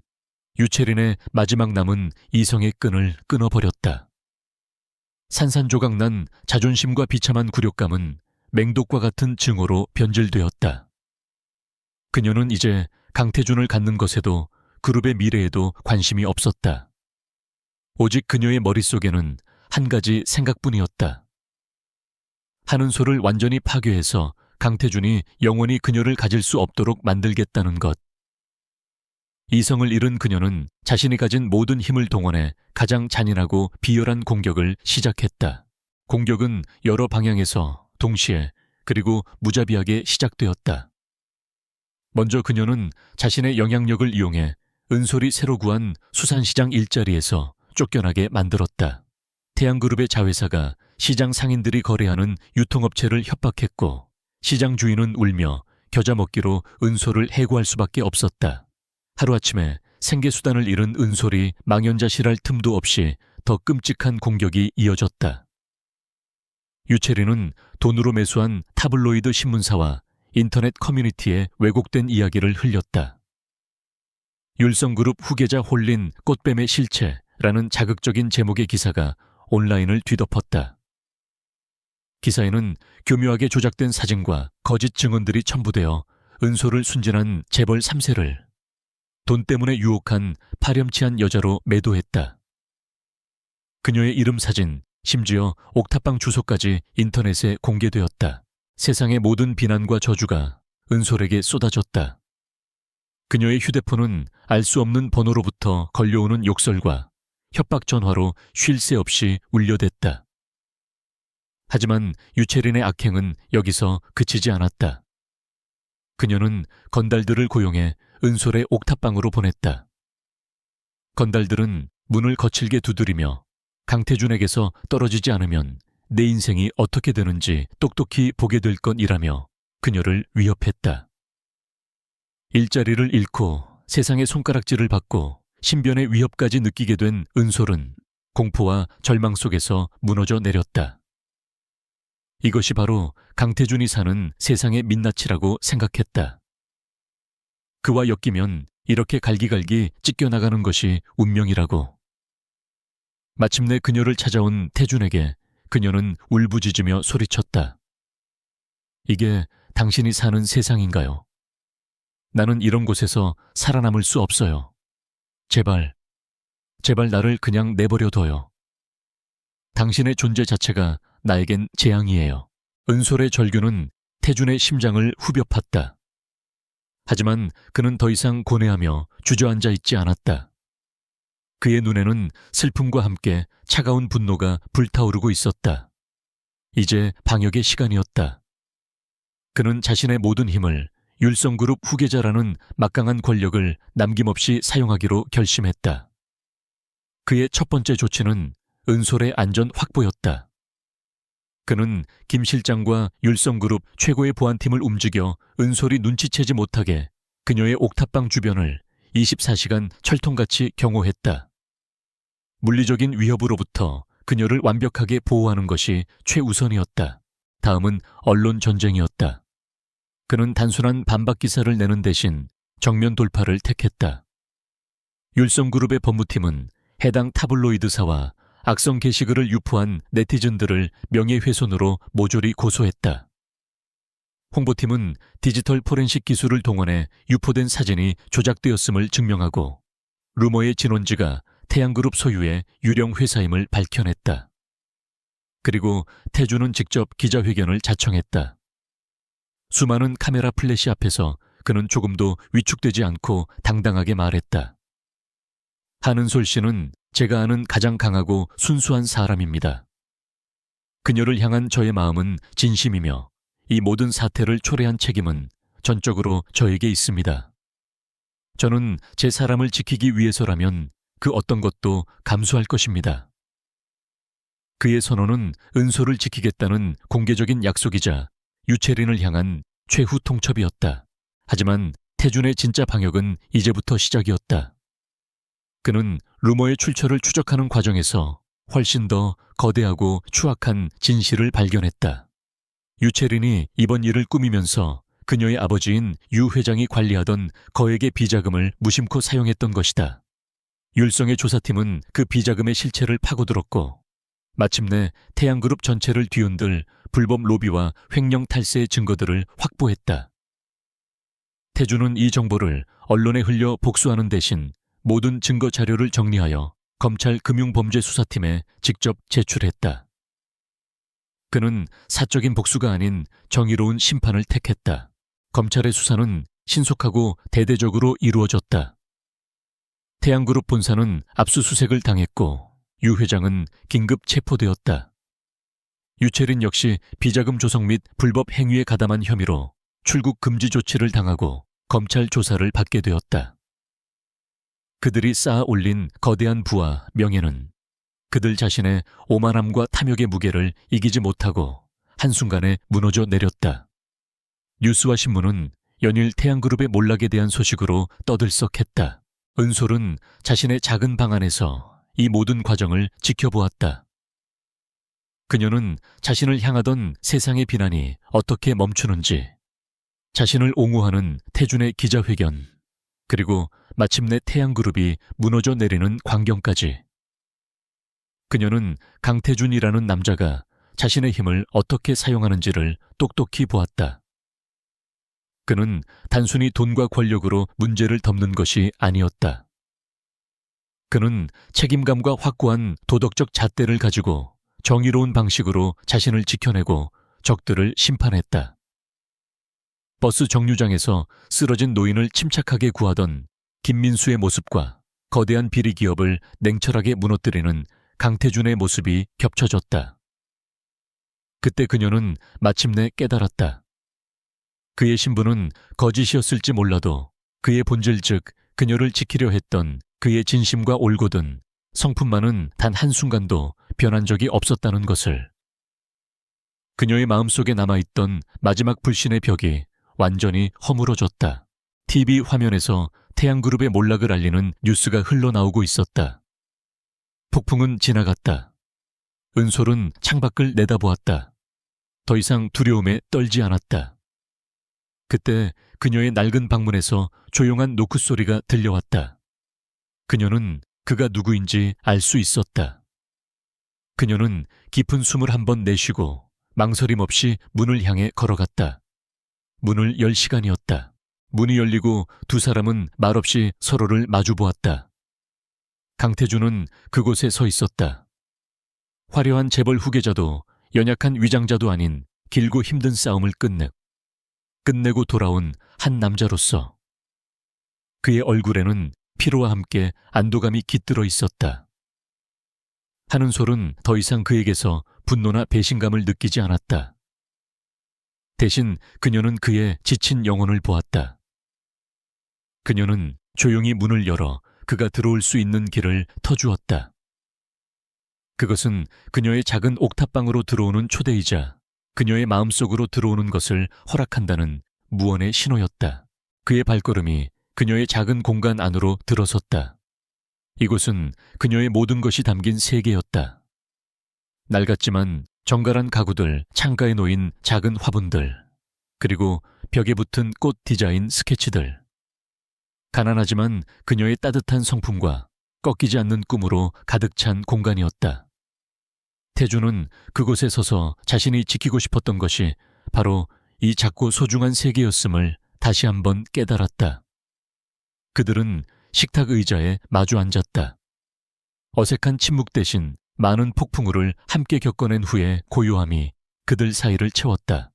유채린의 마지막 남은 이성의 끈을 끊어버렸다. 산산조각난 자존심과 비참한 굴욕감은 맹독과 같은 증오로 변질되었다. 그녀는 이제 강태준을 갖는 것에도 그룹의 미래에도 관심이 없었다. 오직 그녀의 머릿속에는 한 가지 생각뿐이었다. 한은솔을 완전히 파괴해서 강태준이 영원히 그녀를 가질 수 없도록 만들겠다는 것. 이성을 잃은 그녀는 자신이 가진 모든 힘을 동원해 가장 잔인하고 비열한 공격을 시작했다. 공격은 여러 방향에서 동시에 그리고 무자비하게 시작되었다. 먼저 그녀는 자신의 영향력을 이용해 은솔이 새로 구한 수산시장 일자리에서 쫓겨나게 만들었다. 태양그룹의 자회사가 시장 상인들이 거래하는 유통업체를 협박했고 시장 주인은 울며 겨자 먹기로 은솔을 해고할 수밖에 없었다. 하루아침에 생계수단을 잃은 은솔이 망연자실할 틈도 없이 더 끔찍한 공격이 이어졌다. 유채린은 돈으로 매수한 타블로이드 신문사와 인터넷 커뮤니티에 왜곡된 이야기를 흘렸다. 율성그룹 후계자 홀린 꽃뱀의 실체라는 자극적인 제목의 기사가 온라인을 뒤덮었다. 기사에는 교묘하게 조작된 사진과 거짓 증언들이 첨부되어 은솔을 순진한 재벌 3세를 돈 때문에 유혹한 파렴치한 여자로 매도했다. 그녀의 이름 사진, 심지어 옥탑방 주소까지 인터넷에 공개되었다. 세상의 모든 비난과 저주가 은솔에게 쏟아졌다. 그녀의 휴대폰은 알 수 없는 번호로부터 걸려오는 욕설과 협박 전화로 쉴 새 없이 울려댔다. 하지만 유채린의 악행은 여기서 그치지 않았다. 그녀는 건달들을 고용해 은솔의 옥탑방으로 보냈다. 건달들은 문을 거칠게 두드리며 강태준에게서 떨어지지 않으면 내 인생이 어떻게 되는지 똑똑히 보게 될 것이라며 그녀를 위협했다. 일자리를 잃고 세상의 손가락질을 받고 신변의 위협까지 느끼게 된 은솔은 공포와 절망 속에서 무너져 내렸다. 이것이 바로 강태준이 사는 세상의 민낯이라고 생각했다. 그와 엮이면 이렇게 갈기갈기 찢겨나가는 것이 운명이라고. 마침내 그녀를 찾아온 태준에게 그녀는 울부짖으며 소리쳤다. 이게 당신이 사는 세상인가요? 나는 이런 곳에서 살아남을 수 없어요. 제발, 제발 나를 그냥 내버려둬요. 당신의 존재 자체가 나에겐 재앙이에요. 은솔의 절규는 태준의 심장을 후벼 팠다. 하지만 그는 더 이상 고뇌하며 주저앉아 있지 않았다. 그의 눈에는 슬픔과 함께 차가운 분노가 불타오르고 있었다. 이제 방역의 시간이었다. 그는 자신의 모든 힘을 율성그룹 후계자라는 막강한 권력을 남김없이 사용하기로 결심했다. 그의 첫 번째 조치는 은솔의 안전 확보였다. 그는 김 실장과 율성그룹 최고의 보안팀을 움직여 은솔이 눈치채지 못하게 그녀의 옥탑방 주변을 24시간 철통같이 경호했다. 물리적인 위협으로부터 그녀를 완벽하게 보호하는 것이 최우선이었다. 다음은 언론 전쟁이었다. 그는 단순한 반박 기사를 내는 대신 정면 돌파를 택했다. 율성그룹의 법무팀은 해당 타블로이드사와 악성 게시글을 유포한 네티즌들을 명예훼손으로 모조리 고소했다. 홍보팀은 디지털 포렌식 기술을 동원해 유포된 사진이 조작되었음을 증명하고 루머의 진원지가 태양그룹 소유의 유령 회사임을 밝혀냈다. 그리고 태주는 직접 기자회견을 자청했다. 수많은 카메라 플래시 앞에서 그는 조금도 위축되지 않고 당당하게 말했다. 한은솔 씨는 제가 아는 가장 강하고 순수한 사람입니다. 그녀를 향한 저의 마음은 진심이며 이 모든 사태를 초래한 책임은 전적으로 저에게 있습니다. 저는 제 사람을 지키기 위해서라면 그 어떤 것도 감수할 것입니다. 그의 선언은 은솔을 지키겠다는 공개적인 약속이자 유채린을 향한 최후 통첩이었다. 하지만 태준의 진짜 방역은 이제부터 시작이었다. 그는 루머의 출처를 추적하는 과정에서 훨씬 더 거대하고 추악한 진실을 발견했다. 유채린이 이번 일을 꾸미면서 그녀의 아버지인 유 회장이 관리하던 거액의 비자금을 무심코 사용했던 것이다. 율성의 조사팀은 그 비자금의 실체를 파고들었고 마침내 태양그룹 전체를 뒤흔들 불법 로비와 횡령 탈세의 증거들을 확보했다. 태주는 이 정보를 언론에 흘려 복수하는 대신 모든 증거 자료를 정리하여 검찰 금융범죄수사팀에 직접 제출했다. 그는 사적인 복수가 아닌 정의로운 심판을 택했다. 검찰의 수사는 신속하고 대대적으로 이루어졌다. 태양그룹 본사는 압수수색을 당했고 유 회장은 긴급 체포되었다. 유채린 역시 비자금 조성 및 불법 행위에 가담한 혐의로 출국 금지 조치를 당하고 검찰 조사를 받게 되었다. 그들이 쌓아 올린 거대한 부와 명예는 그들 자신의 오만함과 탐욕의 무게를 이기지 못하고 한순간에 무너져 내렸다. 뉴스와 신문은 연일 태양그룹의 몰락에 대한 소식으로 떠들썩했다. 은솔은 자신의 작은 방 안에서 이 모든 과정을 지켜보았다. 그녀는 자신을 향하던 세상의 비난이 어떻게 멈추는지, 자신을 옹호하는 태준의 기자회견, 그리고 마침내 태양그룹이 무너져 내리는 광경까지. 그녀는 강태준이라는 남자가 자신의 힘을 어떻게 사용하는지를 똑똑히 보았다. 그는 단순히 돈과 권력으로 문제를 덮는 것이 아니었다. 그는 책임감과 확고한 도덕적 잣대를 가지고 정의로운 방식으로 자신을 지켜내고 적들을 심판했다. 버스 정류장에서 쓰러진 노인을 침착하게 구하던 김민수의 모습과 거대한 비리 기업을 냉철하게 무너뜨리는 강태준의 모습이 겹쳐졌다. 그때 그녀는 마침내 깨달았다. 그의 신분은 거짓이었을지 몰라도 그의 본질 즉 그녀를 지키려 했던 그의 진심과 올곧은 성품만은 단 한순간도 변한 적이 없었다는 것을. 그녀의 마음속에 남아있던 마지막 불신의 벽이 완전히 허물어졌다. TV 화면에서 태양그룹의 몰락을 알리는 뉴스가 흘러나오고 있었다. 폭풍은 지나갔다. 은솔은 창밖을 내다보았다. 더 이상 두려움에 떨지 않았다. 그때 그녀의 낡은 방문에서 조용한 노크 소리가 들려왔다. 그녀는 그가 누구인지 알 수 있었다. 그녀는 깊은 숨을 한번 내쉬고 망설임 없이 문을 향해 걸어갔다. 문을 열 시간이었다. 문이 열리고 두 사람은 말없이 서로를 마주보았다. 강태준은 그곳에 서 있었다. 화려한 재벌 후계자도 연약한 위장자도 아닌 길고 힘든 싸움을 끝내고 돌아온 한 남자로서 그의 얼굴에는 피로와 함께 안도감이 깃들어 있었다. 한은솔은 더 이상 그에게서 분노나 배신감을 느끼지 않았다. 대신 그녀는 그의 지친 영혼을 보았다. 그녀는 조용히 문을 열어 그가 들어올 수 있는 길을 터주었다. 그것은 그녀의 작은 옥탑방으로 들어오는 초대이자 그녀의 마음속으로 들어오는 것을 허락한다는 무언의 신호였다. 그의 발걸음이 그녀의 작은 공간 안으로 들어섰다. 이곳은 그녀의 모든 것이 담긴 세계였다. 낡았지만 정갈한 가구들, 창가에 놓인 작은 화분들, 그리고 벽에 붙은 꽃 디자인 스케치들. 가난하지만 그녀의 따뜻한 성품과 꺾이지 않는 꿈으로 가득 찬 공간이었다. 태주는 그곳에 서서 자신이 지키고 싶었던 것이 바로 이 작고 소중한 세계였음을 다시 한번 깨달았다. 그들은 식탁 의자에 마주 앉았다. 어색한 침묵 대신 많은 폭풍우를 함께 겪어낸 후에 고요함이 그들 사이를 채웠다.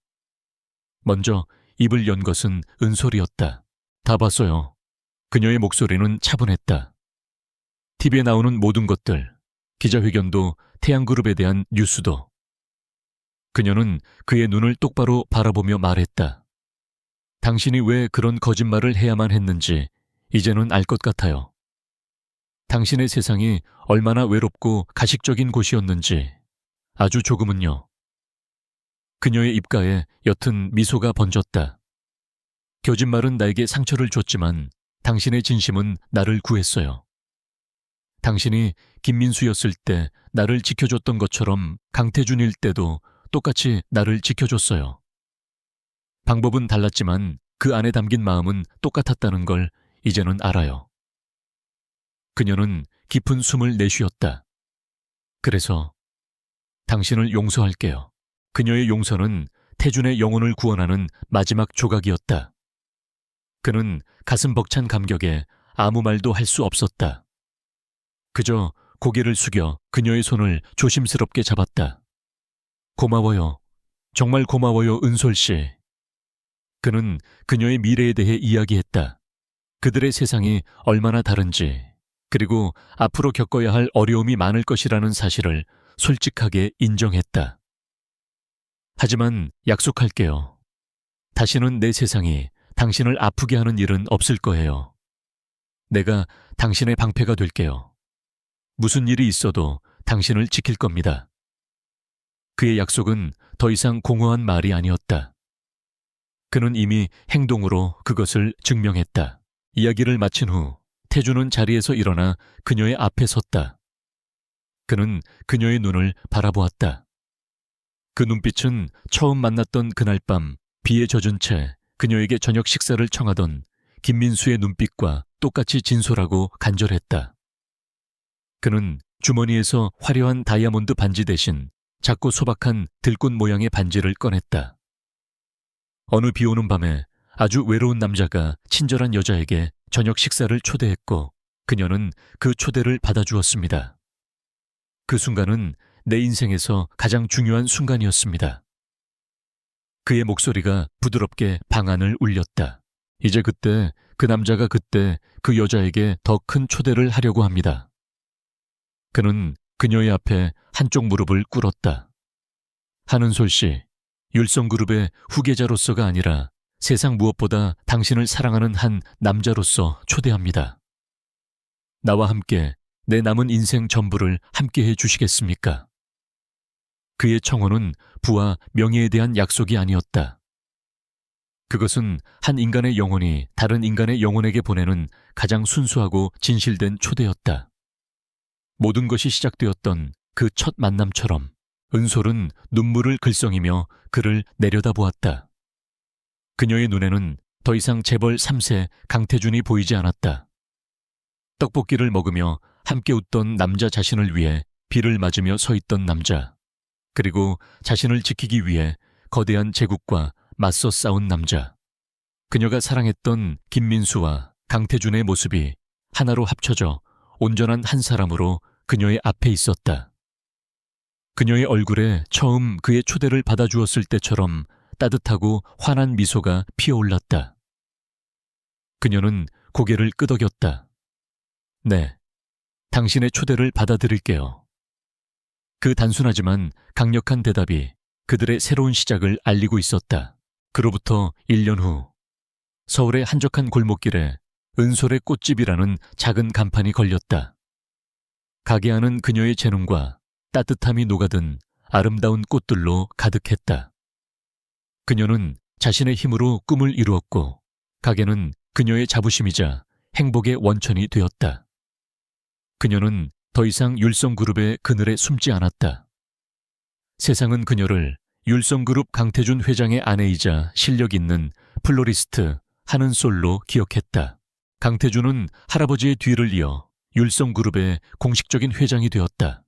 먼저 입을 연 것은 은솔이었다. 다 봤어요. 그녀의 목소리는 차분했다. TV에 나오는 모든 것들, 기자회견도 태양그룹에 대한 뉴스도. 그녀는 그의 눈을 똑바로 바라보며 말했다. 당신이 왜 그런 거짓말을 해야만 했는지 이제는 알 것 같아요. 당신의 세상이 얼마나 외롭고 가식적인 곳이었는지 아주 조금은요. 그녀의 입가에 옅은 미소가 번졌다. 거짓말은 나에게 상처를 줬지만 당신의 진심은 나를 구했어요. 당신이 김민수였을 때 나를 지켜줬던 것처럼 강태준일 때도 똑같이 나를 지켜줬어요. 방법은 달랐지만 그 안에 담긴 마음은 똑같았다는 걸 이제는 알아요. 그녀는 깊은 숨을 내쉬었다. 그래서 당신을 용서할게요. 그녀의 용서는 태준의 영혼을 구원하는 마지막 조각이었다. 그는 가슴 벅찬 감격에 아무 말도 할 수 없었다. 그저 고개를 숙여 그녀의 손을 조심스럽게 잡았다. 고마워요. 정말 고마워요, 은솔 씨. 그는 그녀의 미래에 대해 이야기했다. 그들의 세상이 얼마나 다른지, 그리고 앞으로 겪어야 할 어려움이 많을 것이라는 사실을 솔직하게 인정했다. 하지만 약속할게요. 다시는 내 세상이 당신을 아프게 하는 일은 없을 거예요. 내가 당신의 방패가 될게요. 무슨 일이 있어도 당신을 지킬 겁니다. 그의 약속은 더 이상 공허한 말이 아니었다. 그는 이미 행동으로 그것을 증명했다. 이야기를 마친 후 태주는 자리에서 일어나 그녀의 앞에 섰다. 그는 그녀의 눈을 바라보았다. 그 눈빛은 처음 만났던 그날 밤 비에 젖은 채 그녀에게 저녁 식사를 청하던 김민수의 눈빛과 똑같이 진솔하고 간절했다. 그는 주머니에서 화려한 다이아몬드 반지 대신 작고 소박한 들꽃 모양의 반지를 꺼냈다. 어느 비 오는 밤에 아주 외로운 남자가 친절한 여자에게 저녁 식사를 초대했고 그녀는 그 초대를 받아주었습니다. 그 순간은 내 인생에서 가장 중요한 순간이었습니다. 그의 목소리가 부드럽게 방안을 울렸다. 이제 그때 그 남자가 그때 그 여자에게 더 큰 초대를 하려고 합니다. 그는 그녀의 앞에 한쪽 무릎을 꿇었다. 한은솔 씨, 율성그룹의 후계자로서가 아니라 세상 무엇보다 당신을 사랑하는 한 남자로서 초대합니다. 나와 함께 내 남은 인생 전부를 함께 해주시겠습니까? 그의 청혼은 부와 명예에 대한 약속이 아니었다. 그것은 한 인간의 영혼이 다른 인간의 영혼에게 보내는 가장 순수하고 진실된 초대였다. 모든 것이 시작되었던 그 첫 만남처럼 은솔은 눈물을 글썽이며 그를 내려다보았다. 그녀의 눈에는 더 이상 재벌 3세 강태준이 보이지 않았다. 떡볶이를 먹으며 함께 웃던 남자 자신을 위해 비를 맞으며 서 있던 남자, 그리고 자신을 지키기 위해 거대한 제국과 맞서 싸운 남자. 그녀가 사랑했던 김민수와 강태준의 모습이 하나로 합쳐져 온전한 한 사람으로 그녀의 앞에 있었다. 그녀의 얼굴에 처음 그의 초대를 받아주었을 때처럼 따뜻하고 환한 미소가 피어올랐다. 그녀는 고개를 끄덕였다. 네, 당신의 초대를 받아들일게요. 그 단순하지만 강력한 대답이 그들의 새로운 시작을 알리고 있었다. 그로부터 1년 후, 서울의 한적한 골목길에 은솔의 꽃집이라는 작은 간판이 걸렸다. 가게 안은 그녀의 재능과 따뜻함이 녹아든 아름다운 꽃들로 가득했다. 그녀는 자신의 힘으로 꿈을 이루었고, 가게는 그녀의 자부심이자 행복의 원천이 되었다. 그녀는 더 이상 율성그룹의 그늘에 숨지 않았다. 세상은 그녀를 율성그룹 강태준 회장의 아내이자 실력 있는 플로리스트 한은솔로 기억했다. 강태준은 할아버지의 뒤를 이어 율성그룹의 공식적인 회장이 되었다.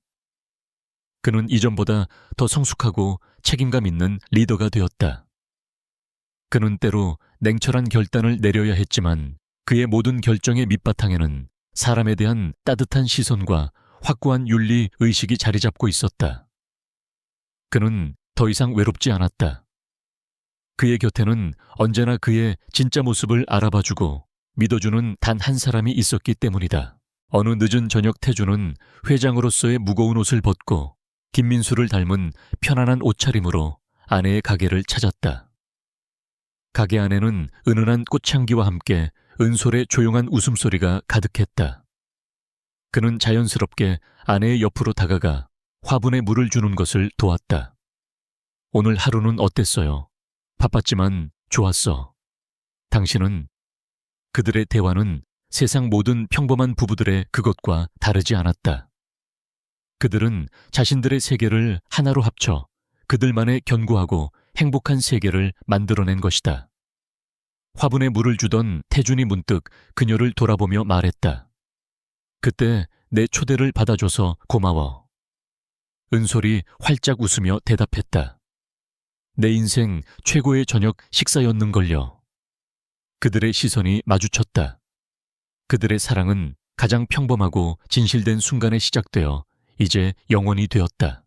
그는 이전보다 더 성숙하고 책임감 있는 리더가 되었다. 그는 때로 냉철한 결단을 내려야 했지만 그의 모든 결정의 밑바탕에는 사람에 대한 따뜻한 시선과 확고한 윤리 의식이 자리 잡고 있었다. 그는 더 이상 외롭지 않았다. 그의 곁에는 언제나 그의 진짜 모습을 알아봐주고 믿어주는 단 한 사람이 있었기 때문이다. 어느 늦은 저녁 태주는 회장으로서의 무거운 옷을 벗고 김민수를 닮은 편안한 옷차림으로 아내의 가게를 찾았다. 가게 안에는 은은한 꽃향기와 함께 은솔의 조용한 웃음소리가 가득했다. 그는 자연스럽게 아내의 옆으로 다가가 화분에 물을 주는 것을 도왔다. 오늘 하루는 어땠어요? 바빴지만 좋았어. 당신은? 그들의 대화는 세상 모든 평범한 부부들의 그것과 다르지 않았다. 그들은 자신들의 세계를 하나로 합쳐 그들만의 견고하고 행복한 세계를 만들어낸 것이다. 화분에 물을 주던 태준이 문득 그녀를 돌아보며 말했다. 그때 내 초대를 받아줘서 고마워. 은솔이 활짝 웃으며 대답했다. 내 인생 최고의 저녁 식사였는걸요. 그들의 시선이 마주쳤다. 그들의 사랑은 가장 평범하고 진실된 순간에 시작되어 이제 영원히 되었다.